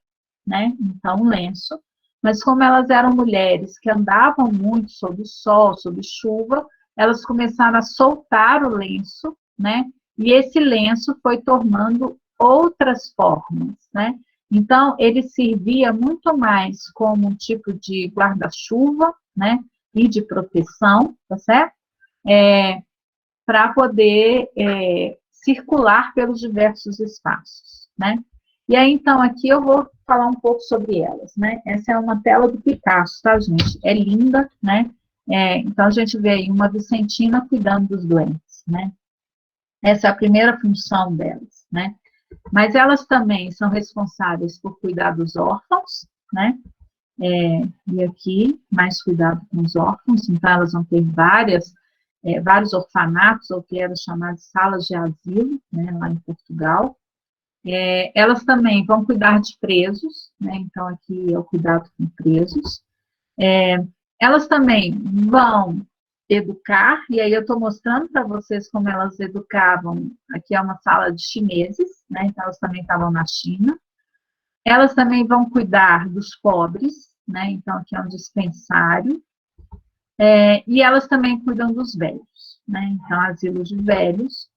né? Então, um lenço. Mas como elas eram mulheres que andavam muito sob o sol, sob chuva, elas começaram a soltar o lenço, né? E esse lenço foi tomando outras formas, né? Então, ele servia muito mais como um tipo de guarda-chuva, né? E de proteção, tá certo? Para poder circular pelos diversos espaços, né? E aí, então, aqui eu vou falar um pouco sobre elas, né? Essa é uma tela do Picasso, tá, gente? É linda, né? Então, a gente vê aí uma vicentina cuidando dos doentes, né? Essa é a primeira função delas, né? Mas elas também são responsáveis por cuidar dos órfãos, né? E aqui, mais cuidado com os órfãos, então elas vão ter vários orfanatos, ou que eram chamadas salas de asilo, né, lá em Portugal. Elas também vão cuidar de presos, né, então aqui é o cuidado com presos. Elas também vão educar, e aí eu estou mostrando para vocês como elas educavam. Aqui é uma sala de chineses, né, então elas também estavam na China. Elas também vão cuidar dos pobres, né, então aqui é um dispensário. E elas também cuidam dos velhos, né, então asilos de velhos.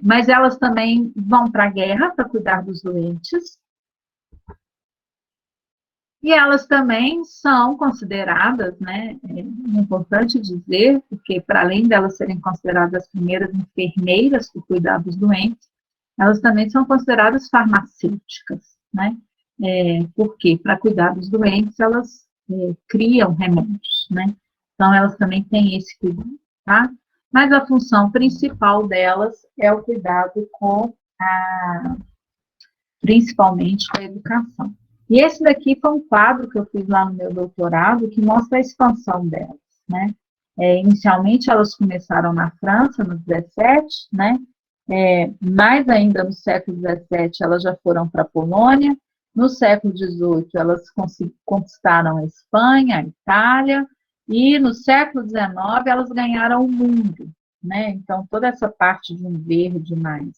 Mas elas também vão para a guerra para cuidar dos doentes. E elas também são consideradas, né, é importante dizer, porque para além delas serem consideradas as primeiras enfermeiras por cuidar dos doentes, elas também são consideradas farmacêuticas, né? Porque para cuidar dos doentes elas criam remédios, né? Então elas também têm esse cuidado, tá? Mas a função principal delas é o cuidado principalmente com a educação. E esse daqui foi um quadro que eu fiz lá no meu doutorado, que mostra a expansão delas, né? Inicialmente, elas começaram na França, no 17, né? Mais ainda no século 17, elas já foram para a Polônia. No século 18, elas conquistaram a Espanha, a Itália, e no século 19, elas ganharam o mundo, né? Então, toda essa parte de um verde mais...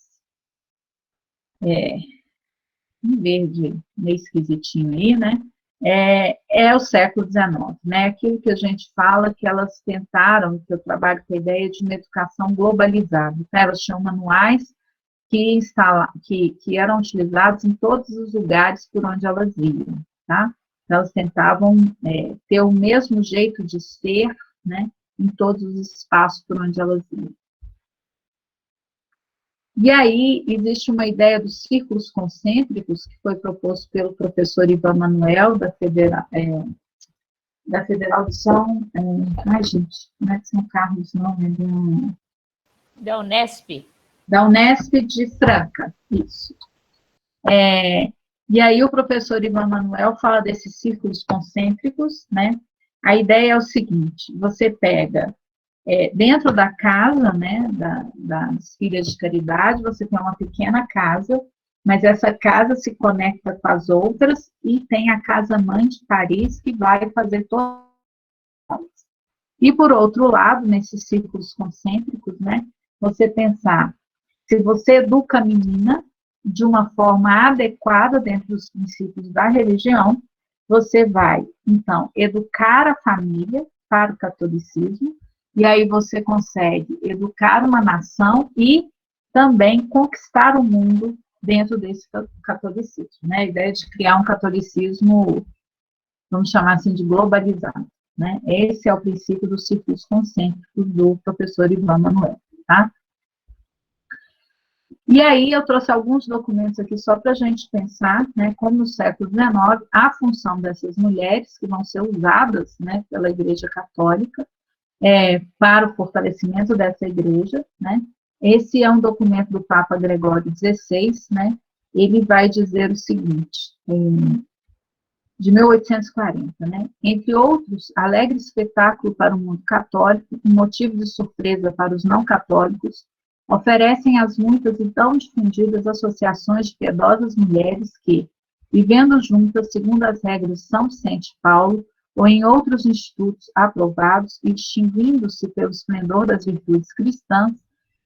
um verde meio esquisitinho aí, né? O século XIX, né? Aquilo que a gente fala que elas tentaram, que eu trabalho com a ideia de uma educação globalizada. Então, elas tinham manuais que eram utilizados em todos os lugares por onde elas iam, tá? Elas tentavam ter o mesmo jeito de ser, né? Em todos os espaços por onde elas iam. E aí, existe uma ideia dos círculos concêntricos, que foi proposto pelo professor Ivan Manuel, da Federal de São... gente, não é de São Carlos, não, Da Unesp. Da Unesp de Franca, isso. E aí, o professor Ivan Manuel fala desses círculos concêntricos, né? A ideia é o seguinte, você pega... dentro da casa, né, das filhas de caridade, você tem uma pequena casa, mas essa casa se conecta com as outras e tem a casa-mãe de Paris que vai fazer todas. E, por outro lado, nesses círculos concêntricos, né, você pensar, se você educa a menina de uma forma adequada dentro dos princípios da religião, você vai, então, educar a família para o catolicismo, e aí você consegue educar uma nação e também conquistar o mundo dentro desse catolicismo, né? A ideia de criar um catolicismo, vamos chamar assim, de globalizado, né? Esse é o princípio dos círculos concêntricos do professor Ivan Manuel, tá? E aí eu trouxe alguns documentos aqui só para a gente pensar, né, como no século XIX, a função dessas mulheres que vão ser usadas, né, pela Igreja Católica para o fortalecimento dessa igreja, né? Esse é um documento do Papa Gregório XVI, né? Ele vai dizer o seguinte, de 1840, né? Entre outros, alegre espetáculo para o mundo católico e motivo de surpresa para os não católicos, oferecem as muitas e tão difundidas associações de piedosas mulheres que, vivendo juntas segundo as regras de São Vicente Paulo, ou em outros institutos aprovados e distinguindo-se pelo esplendor das virtudes cristãs,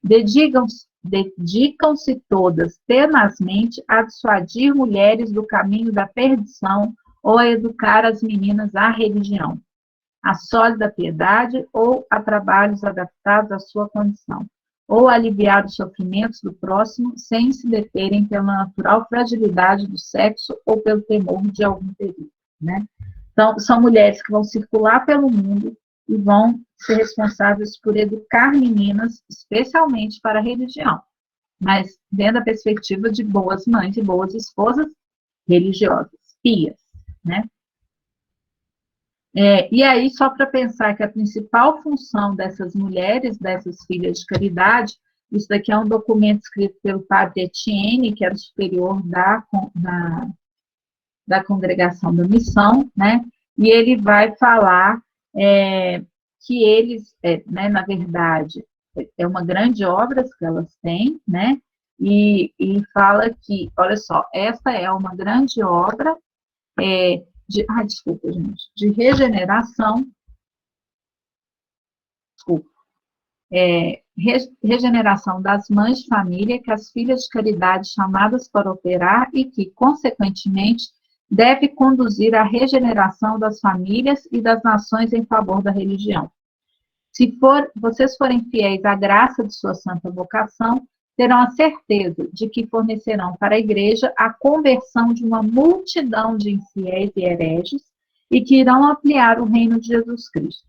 dedicam-se todas tenazmente a dissuadir mulheres do caminho da perdição ou a educar as meninas à religião, à sólida piedade ou a trabalhos adaptados à sua condição, ou a aliviar os sofrimentos do próximo sem se deterem pela natural fragilidade do sexo ou pelo temor de algum perigo, né? Então, são mulheres que vão circular pelo mundo e vão ser responsáveis por educar meninas, especialmente para a religião, mas dentro da perspectiva de boas mães e boas esposas religiosas, pias, né? E aí, só para pensar que a principal função dessas mulheres, dessas filhas de caridade, isso daqui é um documento escrito pelo padre Etienne, que era o superior da congregação da missão, né? E ele vai falar que eles, né, na verdade, é uma grande obra que elas têm, né? E fala que, olha só, essa é uma grande obra desculpa, gente, de regeneração, desculpa, regeneração das mães de família, que as filhas de caridade chamadas para operar e que, consequentemente, deve conduzir à regeneração das famílias e das nações em favor da religião. Se vocês forem fiéis à graça de sua santa vocação, terão a certeza de que fornecerão para a igreja a conversão de uma multidão de infiéis e hereges e que irão ampliar o reino de Jesus Cristo.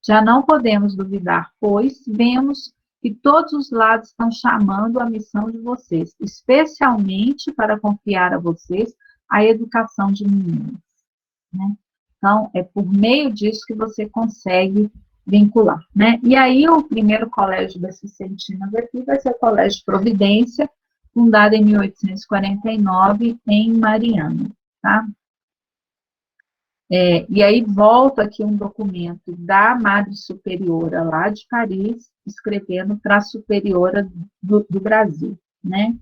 Já não podemos duvidar, pois vemos que todos os lados estão chamando a missão de vocês, especialmente para confiar a vocês a educação de meninas, né? Então, é por meio disso que você consegue vincular, né? E aí, o primeiro colégio das Vicentinas aqui vai ser o Colégio Providência, fundado em 1849, em Mariana, tá? E aí, volta aqui um documento da Madre Superiora lá de Paris, escrevendo para a Superiora do Brasil, né?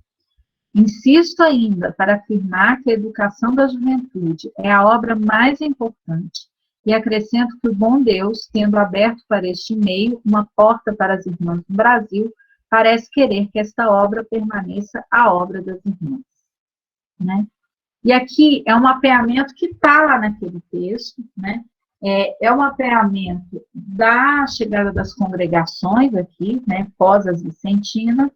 Insisto ainda para afirmar que a educação da juventude é a obra mais importante e acrescento que o bom Deus, tendo aberto para este meio uma porta para as irmãs do Brasil, parece querer que esta obra permaneça a obra das irmãs, né? E aqui é um mapeamento que está lá naquele texto, né? É um mapeamento da chegada das congregações aqui, né? Pós as Vicentinas,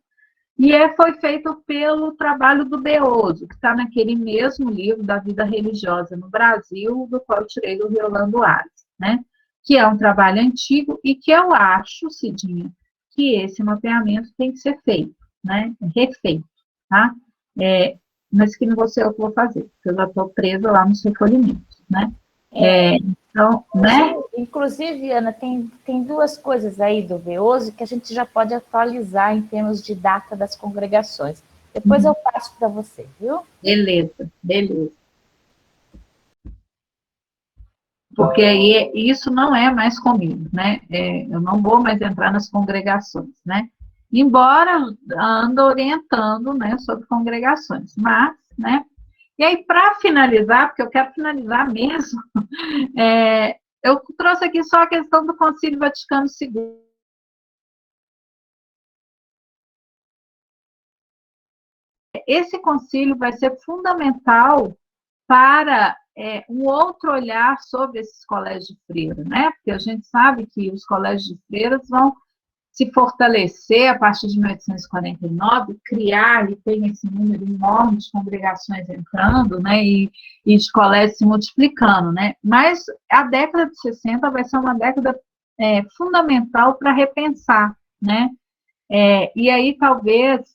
e foi feito pelo trabalho do Beoso, que está naquele mesmo livro da vida religiosa no Brasil, do qual eu tirei do Rolando Ares, né? Que é um trabalho antigo e que eu acho, Cidinha, que esse mapeamento tem que ser feito, né? Refeito, tá? Mas que não vou ser eu que vou fazer, porque eu já estou presa lá nos recolhimentos, né? Então, né? Inclusive, Ana, tem duas coisas aí do Veoso que a gente já pode atualizar em termos de data das congregações. Depois eu passo para você, viu? Beleza, beleza. Porque aí isso não é mais comigo, né? Eu não vou mais entrar nas congregações, né? Embora ando orientando, né, sobre congregações, mas, né? E aí, para finalizar, porque eu quero finalizar mesmo, eu trouxe aqui só a questão do Concílio Vaticano II. Esse concílio vai ser fundamental para um outro olhar sobre esses colégios de freira, né? Porque a gente sabe que os colégios de freiras vão se fortalecer a partir de 1849, criar e tem esse número enorme de congregações entrando, né? E de colégios se multiplicando, né? Mas a década de 60 vai ser uma década fundamental para repensar, né? E aí talvez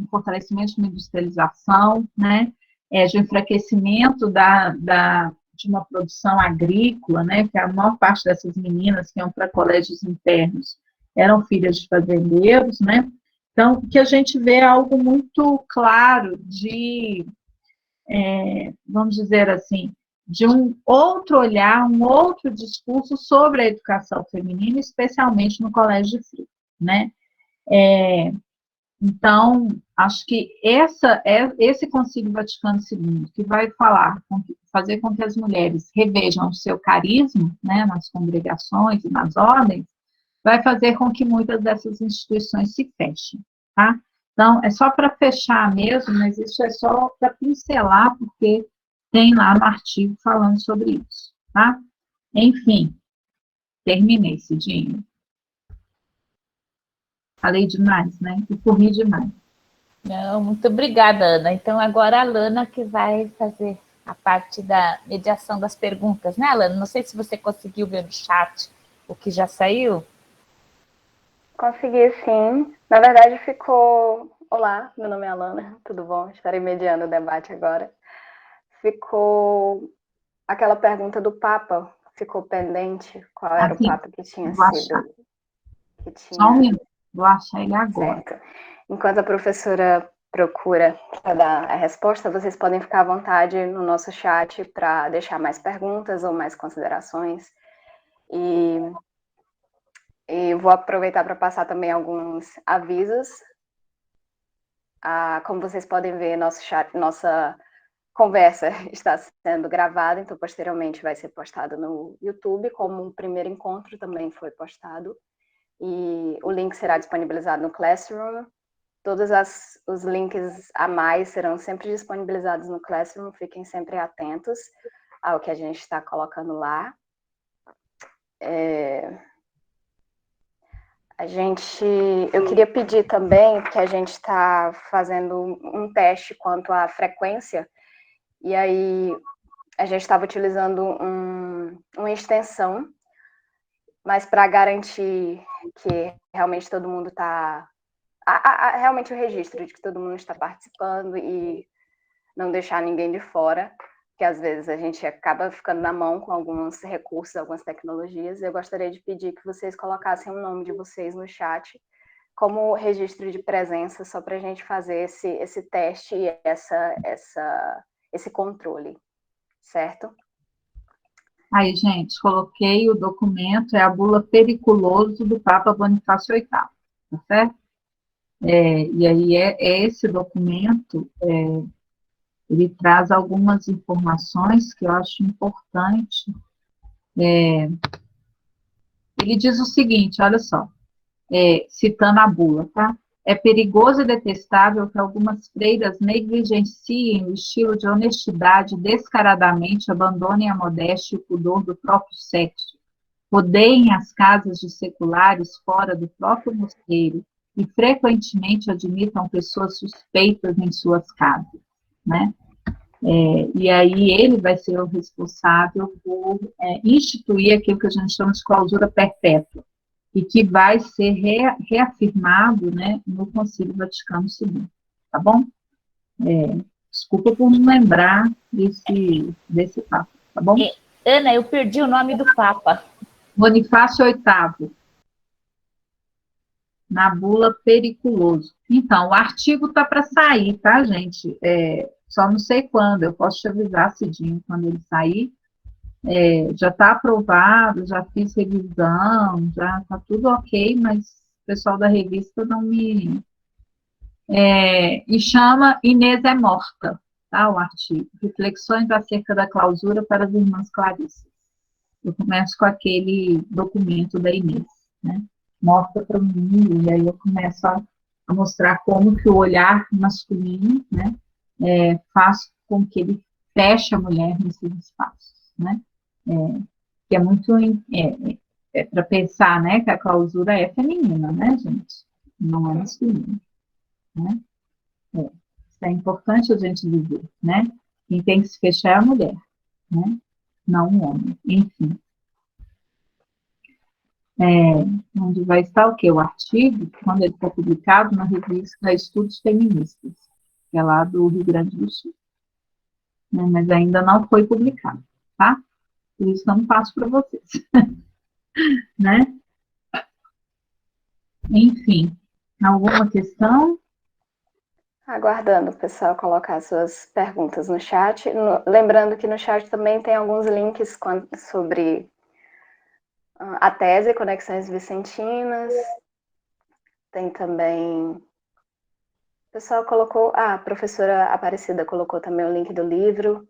um fortalecimento de uma industrialização, né? de enfraquecimento de uma produção agrícola, né, que a maior parte dessas meninas que iam para colégios internos eram filhas de fazendeiros, né, então, que a gente vê algo muito claro vamos dizer assim, de um outro olhar, um outro discurso sobre a educação feminina, especialmente no colégio de Frio, né? Então, acho que esse Concílio Vaticano II, que vai fazer com que as mulheres revejam o seu carisma, né, nas congregações e nas ordens, vai fazer com que muitas dessas instituições se fechem, tá? Então, é só para fechar mesmo, mas isso é só para pincelar, porque tem lá no artigo falando sobre isso, tá? Enfim, terminei, Cidinho. Falei demais, né? E corri demais. Não, muito obrigada, Ana. Então, agora a Lana que vai fazer a parte da mediação das perguntas, né, Lana? Não sei se você conseguiu ver no chat o que já saiu. Consegui, sim. Na verdade, ficou... Olá, meu nome é Alana, tudo bom? Estarei mediando o debate agora. Ficou aquela pergunta do Papa, ficou pendente, qual era o Papa que tinha sido... Só um minuto, vou achar ele agora. Certo. Enquanto a professora procura para dar a resposta, vocês podem ficar à vontade no nosso chat para deixar mais perguntas ou mais considerações. E vou aproveitar para passar também alguns avisos. Como vocês podem ver, nosso chat, nossa conversa está sendo gravada, então posteriormente vai ser postado no YouTube, como um primeiro encontro também foi postado. E o link será disponibilizado no Classroom. Todos os links a mais serão sempre disponibilizados no Classroom, fiquem sempre atentos ao que a gente está colocando lá. Eu queria pedir também, que a gente está fazendo um teste quanto à frequência, e aí a gente estava utilizando uma extensão, mas para garantir que realmente todo mundo está... realmente o registro de que todo mundo está participando e não deixar ninguém de fora, que às vezes a gente acaba ficando na mão com alguns recursos, algumas tecnologias. Eu gostaria de pedir que vocês colocassem o nome de vocês no chat como registro de presença, só para a gente fazer esse teste e esse controle, certo? Aí, gente, coloquei o documento, é a bula periculoso do Papa Bonifácio VIII, tá certo? E aí, esse documento, ele traz algumas informações que eu acho importante. Ele diz o seguinte, olha só, citando a bula, tá? É perigoso e detestável que algumas freiras negligenciem o estilo de honestidade e descaradamente abandonem a modéstia e o pudor do próprio sexo, rodeiem as casas de seculares fora do próprio mosteiro e frequentemente admitam pessoas suspeitas em suas casas, né? E aí ele vai ser o responsável por instituir aquilo que a gente chama de clausura perpétua, e que vai ser reafirmado, né, no Concílio Vaticano II, tá bom? Desculpa por não lembrar desse Papa, tá bom? Ana, eu perdi o nome do Papa. Bonifácio VIII, na bula periculoso. Então, o artigo está para sair, tá, gente? Só não sei quando, eu posso te avisar, Cidinho, quando ele sair. Já está aprovado, já fiz revisão, já está tudo ok, mas o pessoal da revista não me... e chama Inês é Morta, tá, o artigo. Reflexões acerca da clausura para as irmãs Clarissas. Eu começo com aquele documento da Inês, né? Morta para o mundo, e aí eu começo a mostrar como que o olhar masculino, né, faz com que ele feche a mulher nesses espaços, né? Que é muito para pensar, né, que a clausura é feminina, né, gente? Não é masculina, né? Isso é importante a gente dizer, né? Quem tem que se fechar é a mulher, né? Não o homem, enfim. Onde vai estar o quê? O artigo, quando ele for publicado na revista Estudos Feministas, que é lá do Rio Grande do Sul. né, mas ainda não foi publicado, tá? Por isso que eu não passo para vocês, né? Enfim, alguma questão? Aguardando o pessoal colocar suas perguntas no chat. Lembrando que no chat também tem alguns links sobre a tese Conexões Vicentinas. Tem também... O pessoal colocou... a professora Aparecida colocou também o link do livro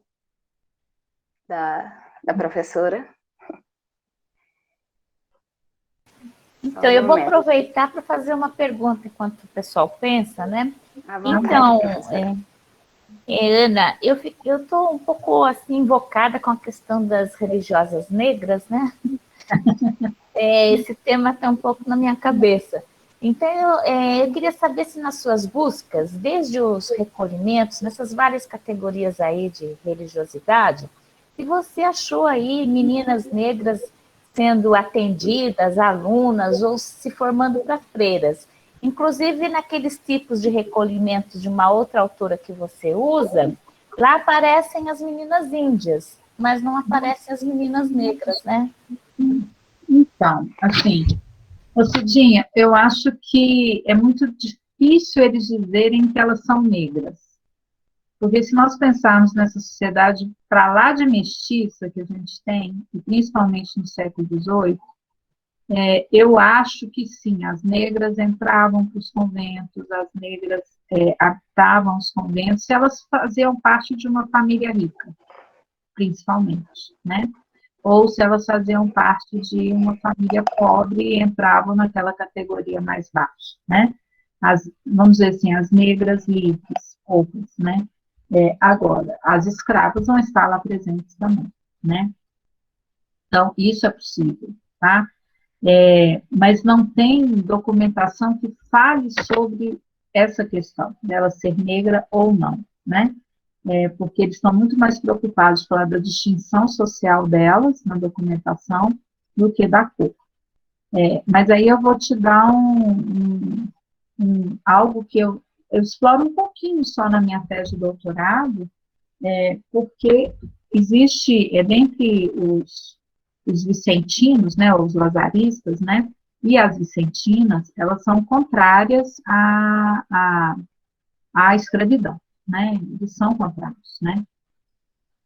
da professora. Então, eu vou aproveitar para fazer uma pergunta enquanto o pessoal pensa, né? Então, Ana, eu estou um pouco assim invocada com a questão das religiosas negras, né? Esse tema está um pouco na minha cabeça. Então, eu queria saber se nas suas buscas, desde os recolhimentos, nessas várias categorias aí de religiosidade, se você achou aí meninas negras sendo atendidas, alunas, ou se formando para freiras. Inclusive, naqueles tipos de recolhimentos de uma outra autora que você usa, lá aparecem as meninas índias, mas não aparecem as meninas negras, né? Então, assim, Cidinha, eu acho que é muito difícil eles dizerem que elas são negras. Porque se nós pensarmos nessa sociedade para lá de mestiça que a gente tem, e principalmente no século XVIII, eu acho que sim, as negras entravam para os conventos, as negras habitavam os conventos, se elas faziam parte de uma família rica, principalmente, né? Ou se elas faziam parte de uma família pobre e entravam naquela categoria mais baixa, né? Vamos dizer assim, as negras livres, poucas, né? Agora, as escravas vão estar lá presentes também, né? Então, isso é possível, tá? Mas não tem documentação que fale sobre essa questão, dela ser negra ou não, né? Porque eles estão muito mais preocupados com a da distinção social delas na documentação do que da cor. Mas aí eu vou te dar algo que eu exploro um pouquinho só na minha tese de doutorado, porque existe, dentre os vicentinos, né, os lazaristas, né, e as vicentinas, elas são contrárias à escravidão, né, eles são contrários, né.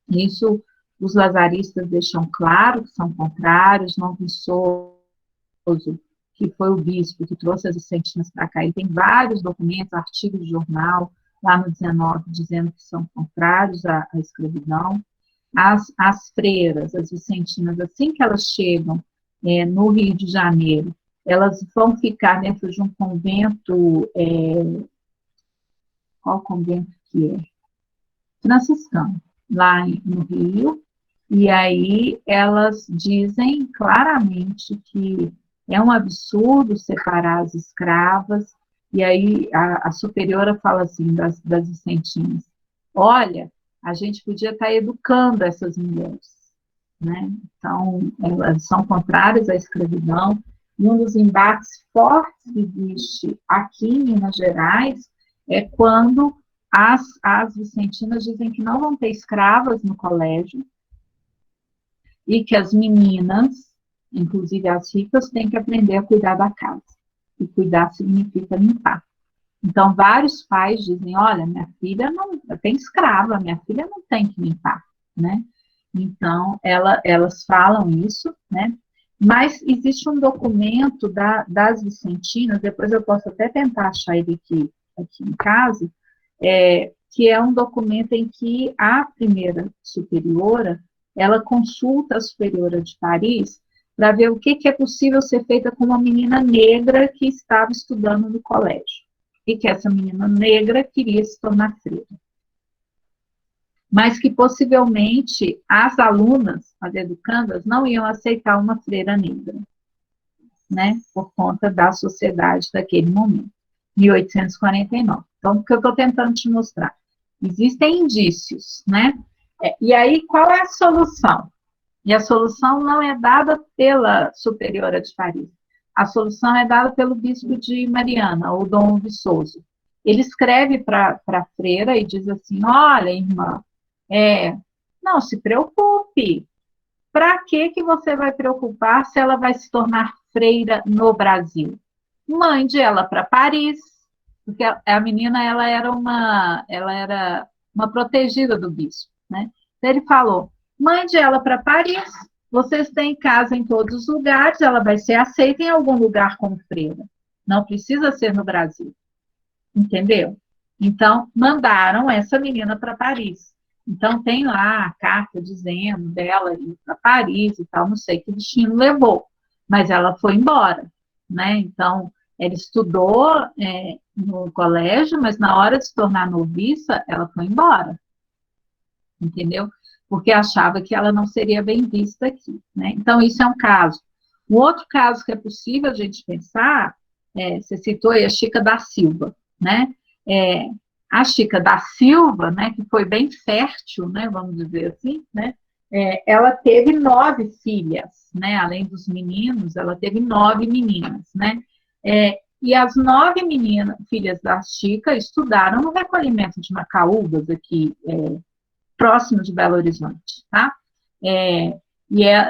Isso os lazaristas deixam claro que são contrários, não Viçoso, que foi o bispo que trouxe as vicentinas para cá, ele tem vários documentos, artigos de jornal, lá no 19, dizendo que são contrários à escravidão. As freiras, as vicentinas, assim que elas chegam no Rio de Janeiro, elas vão ficar dentro de um convento, qual convento que é? Franciscano, lá no Rio, e aí elas dizem claramente que é um absurdo separar as escravas, e aí a superiora fala assim, das vicentinas, olha, a gente podia estar educando essas mulheres, né? Então, elas são contrárias à escravidão, e um dos embates fortes que existe aqui em Minas Gerais é quando as vicentinas dizem que não vão ter escravas no colégio, e que as meninas, inclusive as ricas, têm que aprender a cuidar da casa. E cuidar significa limpar. Então, vários pais dizem, olha, minha filha não tem escrava, minha filha não tem que limpar, né? Então, elas falam isso, né? Mas existe um documento das vicentinas, depois eu posso até tentar achar ele aqui em casa, que é um documento em que a primeira superiora, ela consulta a superiora de Paris para ver o que é possível ser feito com uma menina negra que estava estudando no colégio. E que essa menina negra queria se tornar freira. Mas que possivelmente as alunas, as educandas, não iam aceitar uma freira negra, né? Por conta da sociedade daquele momento, 1849. Então, o que eu estou tentando te mostrar? Existem indícios, né? E aí, qual é a solução? E a solução não é dada pela superiora de Paris. A solução é dada pelo bispo de Mariana, ou Dom Viçoso. Ele escreve para a freira e diz assim, olha, irmã, É, não se preocupe. Para que você vai preocupar se ela vai se tornar freira no Brasil? Mande ela para Paris, porque a menina ela era uma protegida do bispo, né? Então ele falou: mande ela para Paris. Vocês têm casa em todos os lugares, ela vai ser aceita em algum lugar como freira. Não precisa ser no Brasil, entendeu? Então mandaram essa menina para Paris. Então tem lá a carta dizendo dela ir para Paris e tal, não sei que destino levou, mas ela foi embora, né? Então ela estudou no colégio, mas na hora de se tornar noviça, ela foi embora, entendeu? Porque achava que ela não seria bem vista aqui, né? Então isso é um caso. Um outro caso que é possível a gente pensar, você citou aí a Chica da Silva, né? A Chica da Silva, né, que foi bem fértil, né, vamos dizer assim, né, ela teve 9 filhas, né, além dos meninos, ela teve 9 meninas, né, e as 9 meninas, filhas da Chica, estudaram no recolhimento de Macaúbas, aqui, próximo de Belo Horizonte, tá?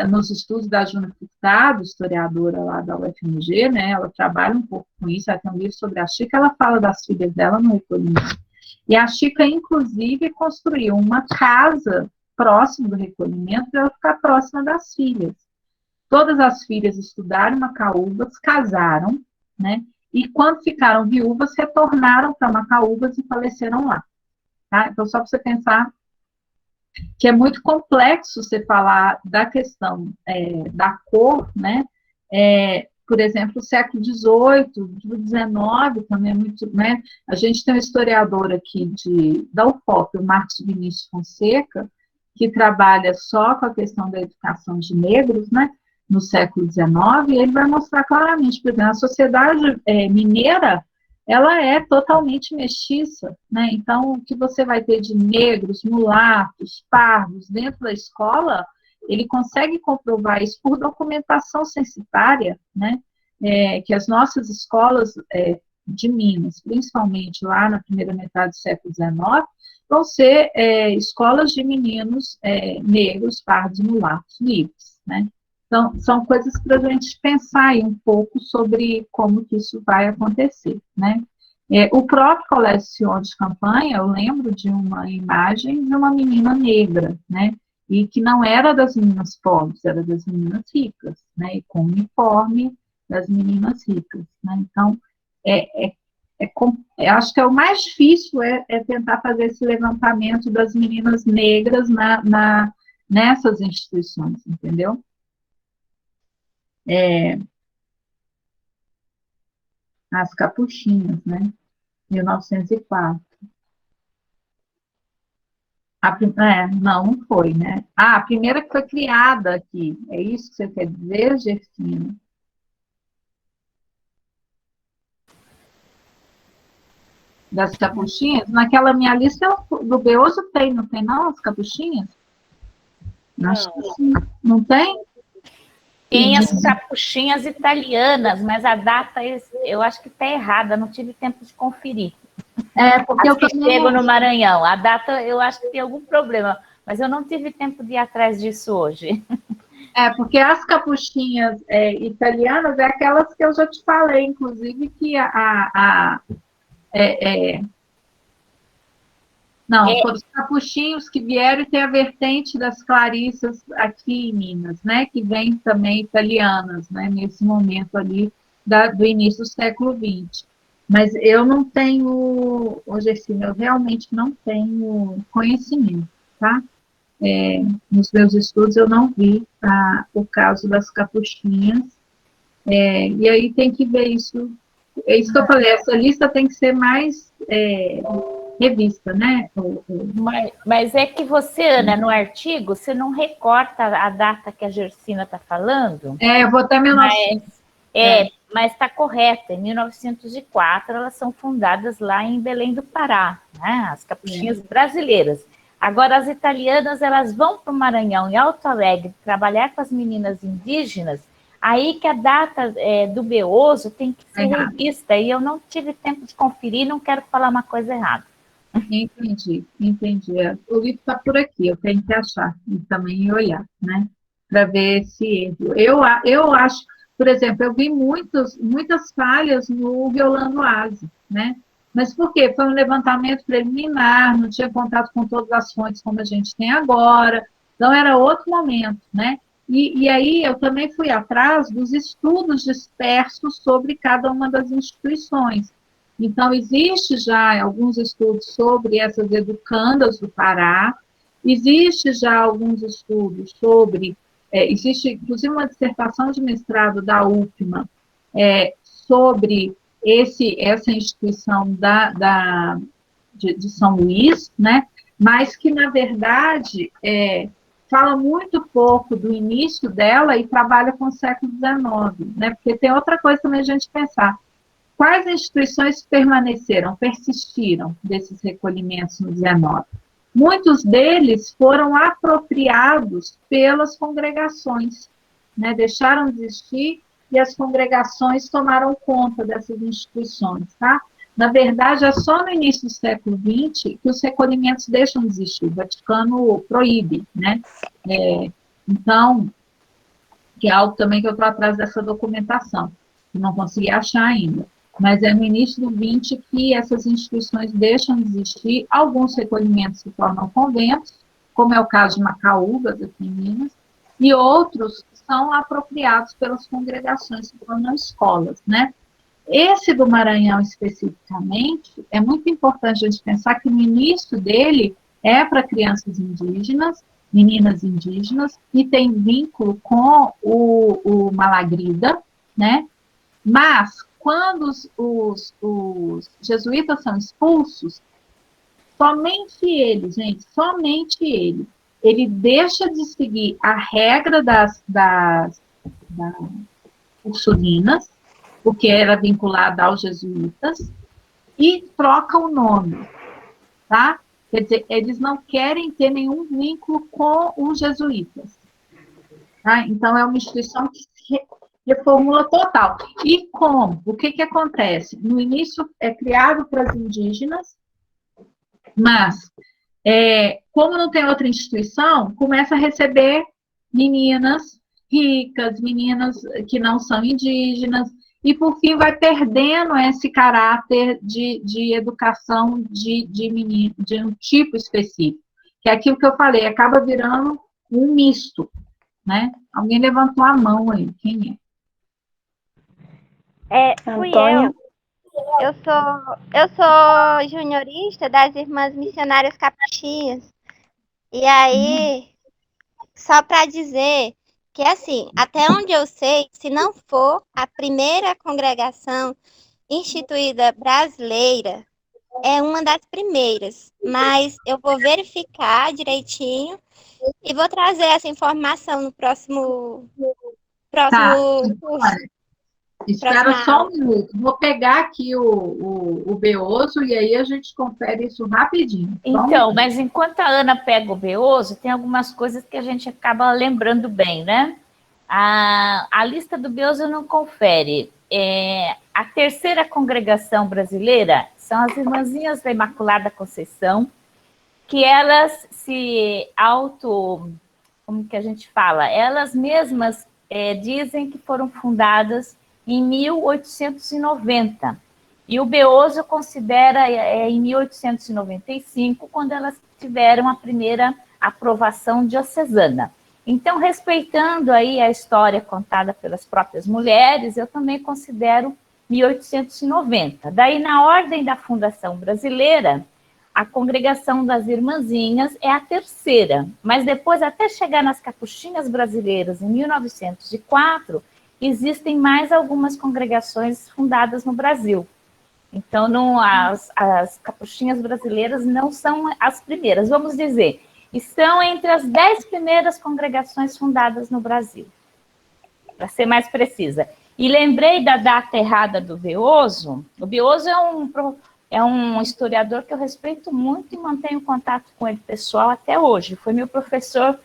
Nos estudos da Juna Furtado, historiadora lá da UFMG, né, ela trabalha um pouco com isso, ela tem um livro sobre a Chica, ela fala das filhas dela no recolhimento. E a Chica, inclusive, construiu uma casa próximo do recolhimento para ela ficar próxima das filhas. Todas as filhas estudaram em Macaúbas, casaram, né? E quando ficaram viúvas, retornaram para Macaúbas e faleceram lá. Tá? Então, só para você pensar que é muito complexo você falar da questão da cor, né? Por exemplo, o século XVIII, o XIX também é muito, né? A gente tem um historiador aqui da UFOP, o Marcos Vinícius Fonseca, que trabalha só com a questão da educação de negros, né? No século XIX, e ele vai mostrar claramente, por exemplo, a sociedade mineira, ela é totalmente mestiça, né? Então, o que você vai ter de negros, mulatos, pardos dentro da escola, ele consegue comprovar isso por documentação censitária, né? Que as nossas escolas de Minas, principalmente lá na primeira metade do século XIX, vão ser escolas de meninos negros, pardos, mulatos, livres, né? Então, são coisas para a gente pensar aí um pouco sobre como que isso vai acontecer, né? O próprio Colégio Sion de Campanha, eu lembro de uma imagem de uma menina negra, né? E que não era das meninas pobres, era das meninas ricas, né? E com o uniforme das meninas ricas, né? Então, acho que o mais difícil é tentar fazer esse levantamento das meninas negras nessas instituições, entendeu? As capuchinhas, né? 1904. Não foi, né? A primeira que foi criada aqui, é isso que você quer dizer, Gersina? Das capuchinhas? Naquela minha lista do Beoso tem, não tem não, as capuchinhas? Acho que sim. Não tem? Tem as capuchinhas italianas, mas a data eu acho que está errada, não tive tempo de conferir. Porque as que chegam no Maranhão. A data eu acho que tem algum problema, mas eu não tive tempo de ir atrás disso hoje. Porque as capuchinhas italianas é aquelas que eu já te falei, inclusive, que foram os capuchinhos que vieram e tem a vertente das Clarissas aqui em Minas, né? Que vem também italianas, né? Nesse momento ali do início do século XX. Mas eu não tenho, Gersina, eu realmente não tenho conhecimento, tá? Nos meus estudos eu não vi o caso das capuchinhas, e aí tem que ver isso. É isso que eu falei, essa lista tem que ser mais revista, né? Mas é que você, Ana, no artigo, você não recorta a data que a Gersina está falando. Eu vou até 1900. Mas está correta, em 1904 elas são fundadas lá em Belém do Pará, né? As capuchinhas brasileiras. Agora, as italianas, elas vão para o Maranhão, em Alto Alegre, trabalhar com as meninas indígenas, aí que a data do Beoso tem que ser revista, e eu não tive tempo de conferir, não quero falar uma coisa errada. Entendi, entendi. É, o livro está por aqui, eu tenho que achar e também olhar, né? Para ver esse erro. Eu acho, por exemplo, eu vi muitas falhas no Violando Aze, né? Mas por quê? Foi um levantamento preliminar, não tinha contato com todas as fontes como a gente tem agora, então era outro momento, né? E aí eu também fui atrás dos estudos dispersos sobre cada uma das instituições. Então, existe já alguns estudos sobre essas educandas do Pará, existe já alguns estudos sobre, existe inclusive uma dissertação de mestrado da UFMA sobre essa instituição de São Luís, né? Mas que, na verdade, fala muito pouco do início dela e trabalha com o século XIX, né? Porque tem outra coisa também a gente pensar. Quais instituições permaneceram, persistiram desses recolhimentos no 19? Muitos deles foram apropriados pelas congregações, né? Deixaram de existir e as congregações tomaram conta dessas instituições, tá? Na verdade, é só no início do século XX que os recolhimentos deixam de existir, o Vaticano proíbe, né? Então, que é algo também que eu estou atrás dessa documentação, que não consegui achar ainda. Mas é no início do 20 que essas instituições deixam de existir, alguns recolhimentos se tornam conventos, como é o caso de Macaúbas, aqui em Minas, e outros são apropriados pelas congregações, se tornam escolas, né? Esse do Maranhão, especificamente, é muito importante a gente pensar que no início dele é para crianças indígenas, meninas indígenas, e tem vínculo com o Malagrida, né? Mas, quando os jesuítas são expulsos, somente ele, gente, somente ele deixa de seguir a regra das ursulinas, porque era vinculada aos jesuítas, e troca o nome, tá? Quer dizer, eles não querem ter nenhum vínculo com os jesuítas. Tá? Então, é uma instituição que se reformula total. E como? O que acontece? No início, é criado para as indígenas, mas, como não tem outra instituição, começa a receber meninas ricas, meninas que não são indígenas, e, por fim, vai perdendo esse caráter de educação menino, de um tipo específico. Que é aquilo que eu falei, acaba virando um misto, né? Alguém levantou a mão aí, quem é? Fui eu. Eu sou juniorista das Irmãs Missionárias Capuchinhas. E aí, só para dizer que, assim, até onde eu sei, se não for a primeira congregação instituída brasileira, é uma das primeiras. Mas eu vou verificar direitinho e vou trazer essa informação no próximo curso. Espera só um minuto. Vou pegar aqui o Beoso e aí a gente confere isso rapidinho. Então, mas enquanto a Ana pega o Beoso, tem algumas coisas que a gente acaba lembrando bem, né? A lista do Beoso não confere. A terceira congregação brasileira são as Irmãzinhas da Imaculada Conceição, que elas se como que a gente fala? Elas mesmas dizem que foram fundadas em 1890. E o Beoso considera em 1895, quando elas tiveram a primeira aprovação diocesana. Então, respeitando aí a história contada pelas próprias mulheres, eu também considero 1890. Daí, na ordem da fundação brasileira, a Congregação das Irmãzinhas é a terceira, mas depois, até chegar nas Capuchinhas Brasileiras, em 1904, existem mais algumas congregações fundadas no Brasil. Então, as Capuchinhas Brasileiras não são as primeiras, vamos dizer, estão entre as 10 primeiras congregações fundadas no Brasil, para ser mais precisa. E lembrei da data errada do Beoso. O Beoso é um historiador que eu respeito muito e mantenho contato com ele pessoal até hoje. Foi meu professor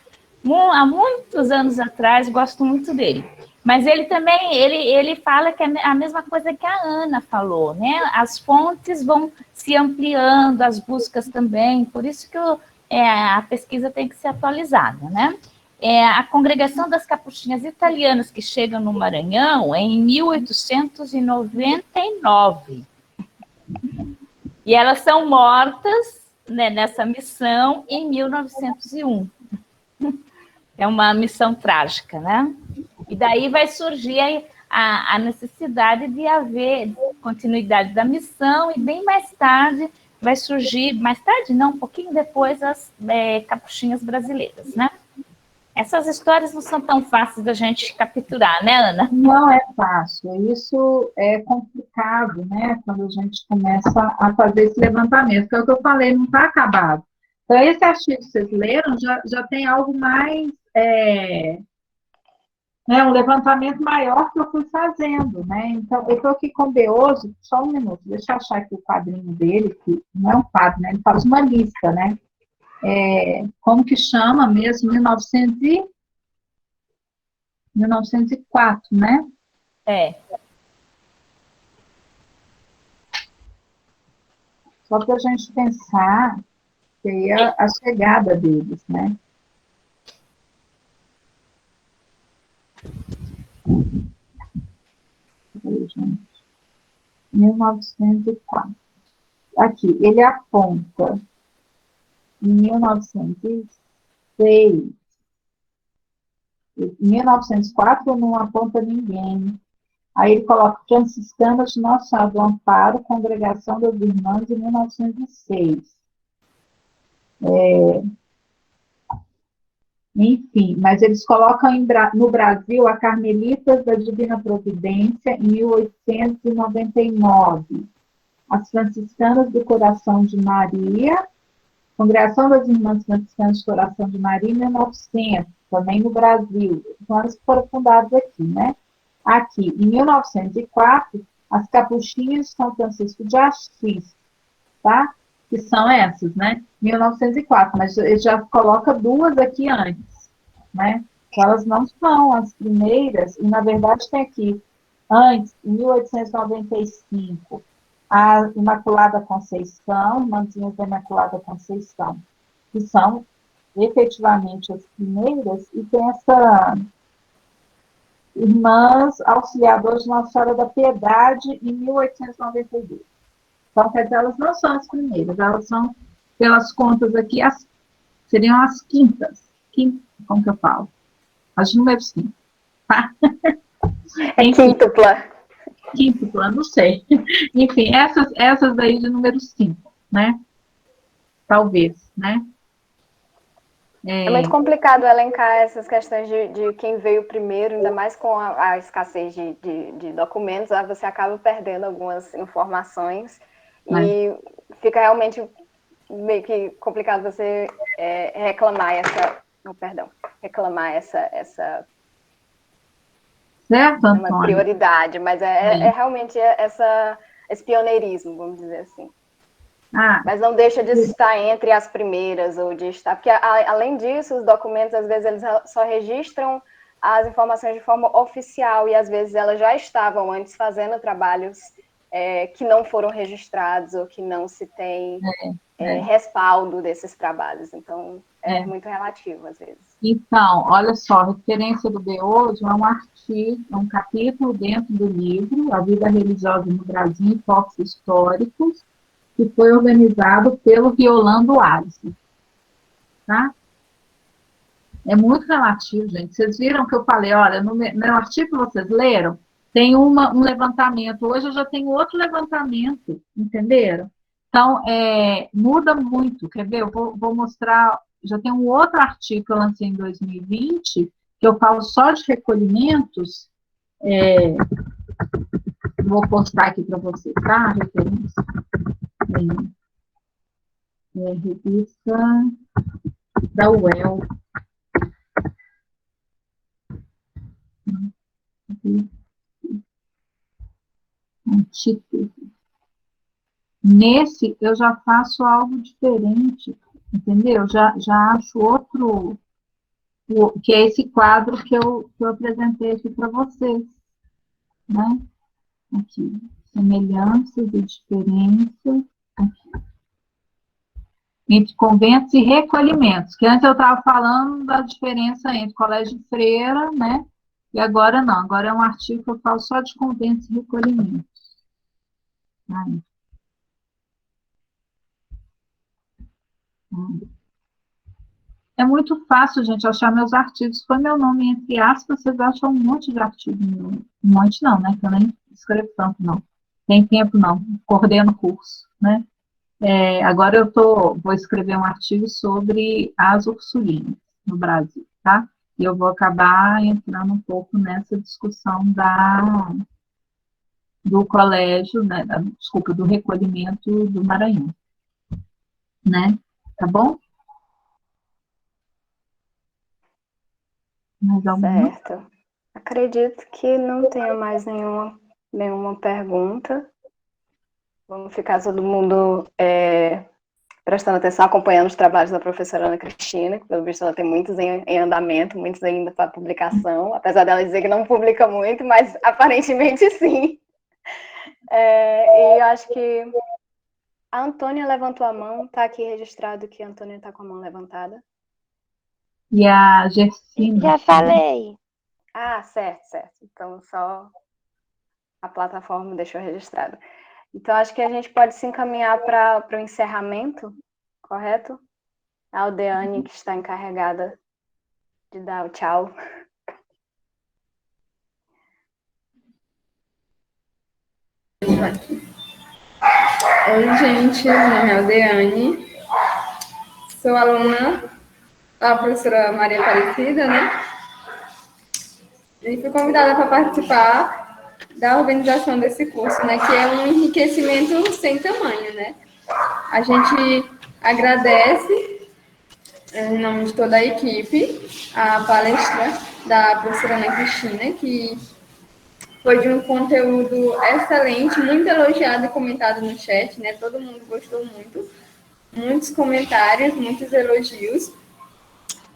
há muitos anos atrás, gosto muito dele. Mas ele também, ele fala que é a mesma coisa que a Ana falou, né? As fontes vão se ampliando, as buscas também, por isso que a pesquisa tem que ser atualizada, né? A Congregação das Capuchinhas Italianas que chegam no Maranhão é em 1899. E elas são mortas, né, nessa missão em 1901. É uma missão trágica, né? E daí vai surgir a necessidade de haver continuidade da missão, e bem mais tarde vai surgir, mais tarde não, um pouquinho depois, as capuchinhas brasileiras, né? Essas histórias não são tão fáceis da gente capturar, né, Ana? Não é fácil, isso é complicado, né, quando a gente começa a fazer esse levantamento, que é o que eu falei, não está acabado. Então, esse artigo que vocês leram já tem algo mais, um levantamento maior que eu fui fazendo, né, então, eu estou aqui com o Beoso, só um minuto, deixa eu achar aqui o quadrinho dele, que não é um quadro, né, ele faz uma lista, né, como que chama mesmo, 1904, né? Só para a gente pensar que aí é a chegada deles, né? Aí, gente. 1904. Aqui, ele aponta em 1906. Em 1904 não aponta ninguém. Aí ele coloca Franciscanas de Nossa Senhora do Amparo, Congregação das Irmãs, em 1906. Enfim, mas eles colocam no Brasil a Carmelitas da Divina Providência, em 1899. As Franciscanas do Coração de Maria, Congregação das Irmãs Franciscanas do Coração de Maria, em 1900, também no Brasil. Então, elas foram fundadas aqui, né? Aqui, em 1904, as Capuchinhas de São Francisco de Assis, tá? Que são essas, né? 1904, mas ele já coloca duas aqui antes, né? Elas não são as primeiras, e na verdade tem aqui, antes, em 1895, a Imaculada Conceição, Irmãzinhas da Imaculada Conceição, que são efetivamente as primeiras, e tem essa Irmãs Auxiliadoras de Nossa Senhora da Piedade, em 1892. Então, quer dizer, elas não são as primeiras, elas são, pelas contas aqui, seriam as quintas. Como que eu falo? As de número 5. Tá? Quíntupla. Quíntupla, não sei. Enfim, essas daí de número 5, né? Talvez, né? É muito complicado elencar essas questões de quem veio primeiro, ainda mais com a escassez de documentos, você acaba perdendo algumas informações e fica realmente meio que complicado você reclamar essa certo, uma Antônio? prioridade, mas é realmente esse pioneirismo, vamos dizer assim. Mas não deixa de estar entre as primeiras, ou de estar, porque além disso, os documentos, às vezes, eles só registram as informações de forma oficial, e às vezes elas já estavam antes fazendo trabalhos que não foram registrados, ou que não se tem respaldo desses trabalhos, então é muito relativo, às vezes. Então, olha só, a referência do Beoso é um artigo, um capítulo dentro do livro, A Vida Religiosa no Brasil em Focos Históricos, que foi organizado pelo Violando Arce, tá? É muito relativo, gente. Vocês viram que eu falei, olha, no meu artigo que vocês leram, tem um levantamento. Hoje eu já tenho outro levantamento, entenderam? Então, muda muito. Quer ver? Eu vou mostrar, já tem um outro artigo que eu lancei em 2020, que eu falo só de recolhimentos. Vou postar aqui para vocês, tá? Referência. Revista da UEL. Nesse, eu já faço algo diferente, entendeu? Já acho outro que é esse quadro que eu apresentei aqui para vocês, né? Aqui, semelhanças e diferenças, aqui, entre conventos e recolhimentos, que antes eu estava falando da diferença entre colégio de freira, né? E agora não, agora é um artigo que eu falo só de conventos e recolhimentos. Aí. É muito fácil, gente, achar meus artigos. Põe meu nome entre aspas, vocês acham um monte de artigo meu. Um monte não, né? Que eu nem escrevo tanto, não. Tem tempo, não. Coordeno curso, né? Agora vou escrever um artigo sobre as ursulinas no Brasil, tá? E eu vou acabar entrando um pouco nessa discussão do colégio, né? Desculpa, do recolhimento do Maranhão, né? Tá bom? Mais alguma? Certo. Acredito que não tenha mais nenhuma pergunta. Vamos ficar todo mundo prestando atenção, acompanhando os trabalhos da professora Ana Cristina, que pelo visto ela tem muitos em andamento, muitos ainda para publicação, apesar dela dizer que não publica muito, mas aparentemente sim. E eu acho que a Antônia levantou a mão, está aqui registrado que a Antônia está com a mão levantada. E a Gersina? Já falei. Ah, certo. Então, só a plataforma deixou registrado. Então, acho que a gente pode se encaminhar para o encerramento, correto? A Aldeane, que está encarregada de dar o tchau. Oi, gente, meu nome é Aldeane, sou aluna da professora Maria Aparecida, né? E fui convidada para participar da organização desse curso, né? Que é um enriquecimento sem tamanho, né? A gente agradece, em nome de toda a equipe, a palestra da professora Ana Cristina, que foi de um conteúdo excelente, muito elogiado e comentado no chat, né? Todo mundo gostou muito. Muitos comentários, muitos elogios.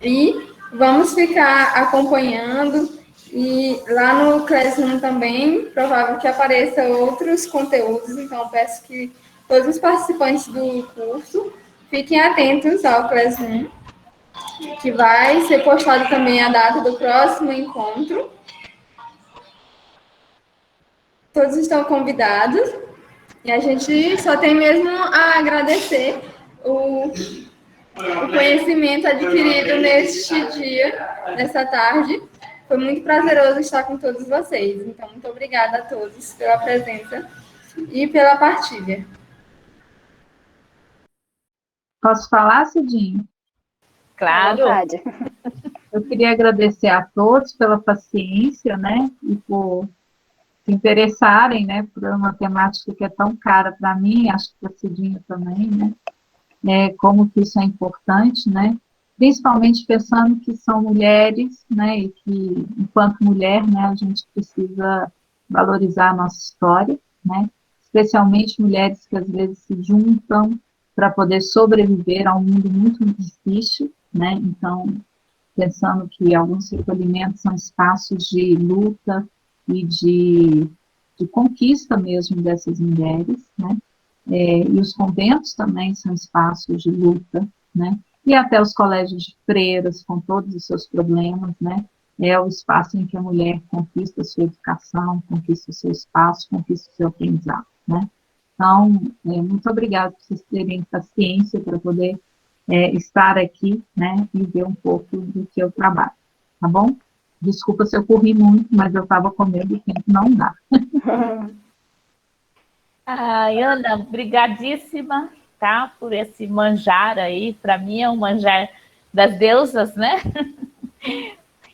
E vamos ficar acompanhando. E lá no Classroom também, provável que apareça outros conteúdos. Então, peço que todos os participantes do curso fiquem atentos ao Classroom, que vai ser postado também a data do próximo encontro. Todos estão convidados e a gente só tem mesmo a agradecer o conhecimento adquirido neste dia, nessa tarde. Foi muito prazeroso estar com todos vocês. Então, muito obrigada a todos pela presença e pela partilha. Posso falar, Cidinho? Claro. Verdade. Eu queria agradecer a todos pela paciência, né? E por se interessarem, né, por uma temática que é tão cara para mim, acho que para a Cidinha também, né, como que isso é importante, né, principalmente pensando que são mulheres, né, e que, enquanto mulher, né, a gente precisa valorizar a nossa história, né, especialmente mulheres que às vezes se juntam para poder sobreviver a um mundo muito difícil, né, então, pensando que alguns recolhimentos são espaços de luta, e de conquista mesmo dessas mulheres, né? E os conventos também são espaços de luta, né? E até os colégios de freiras, com todos os seus problemas, né? É o espaço em que a mulher conquista a sua educação, conquista o seu espaço, conquista o seu aprendizado, né? Então, muito obrigada por vocês terem paciência para poder estar aqui, né? E ver um pouco do que eu trabalho, tá bom? Desculpa se eu corri muito, mas eu estava com medo do tempo não dá. Ana, brigadíssima, tá, por esse manjar aí. Para mim é um manjar das deusas, né?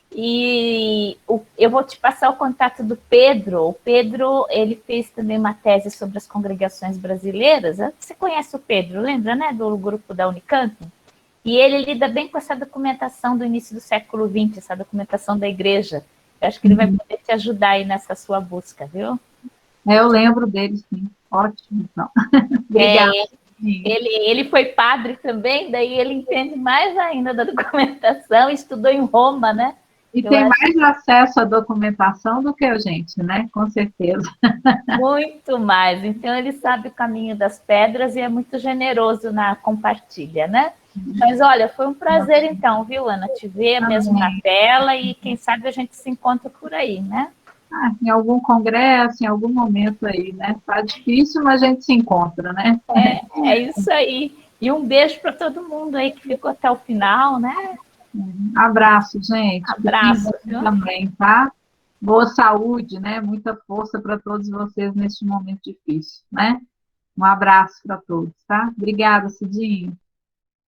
E eu vou te passar o contato do Pedro. O Pedro, ele fez também uma tese sobre as congregações brasileiras. Você conhece o Pedro, lembra, né, do grupo da Unicamp? E ele lida bem com essa documentação do início do século XX, essa documentação da igreja. Eu acho que ele vai poder te ajudar aí nessa sua busca, viu? Eu lembro dele, sim. Ótimo, então. Obrigada. Sim. Ele foi padre também, daí ele entende mais ainda da documentação, estudou em Roma, né? E Eu tem acho mais acesso à documentação do que a gente, né? Com certeza. muito mais. Então ele sabe o caminho das pedras e é muito generoso na compartilha, né? Mas olha, foi um prazer então, viu, Ana, te ver mesmo na tela e quem sabe a gente se encontra por aí, né? Ah, em algum congresso, em algum momento aí, né? Tá difícil, mas a gente se encontra, né? É isso aí. E um beijo para todo mundo aí que ficou até o final, né? Abraço, gente. Fiquem Abraço, bem viu? também, tá? Boa saúde, né? Muita força para todos vocês neste momento difícil, né? Um abraço para todos, tá? Obrigada, Cidinho.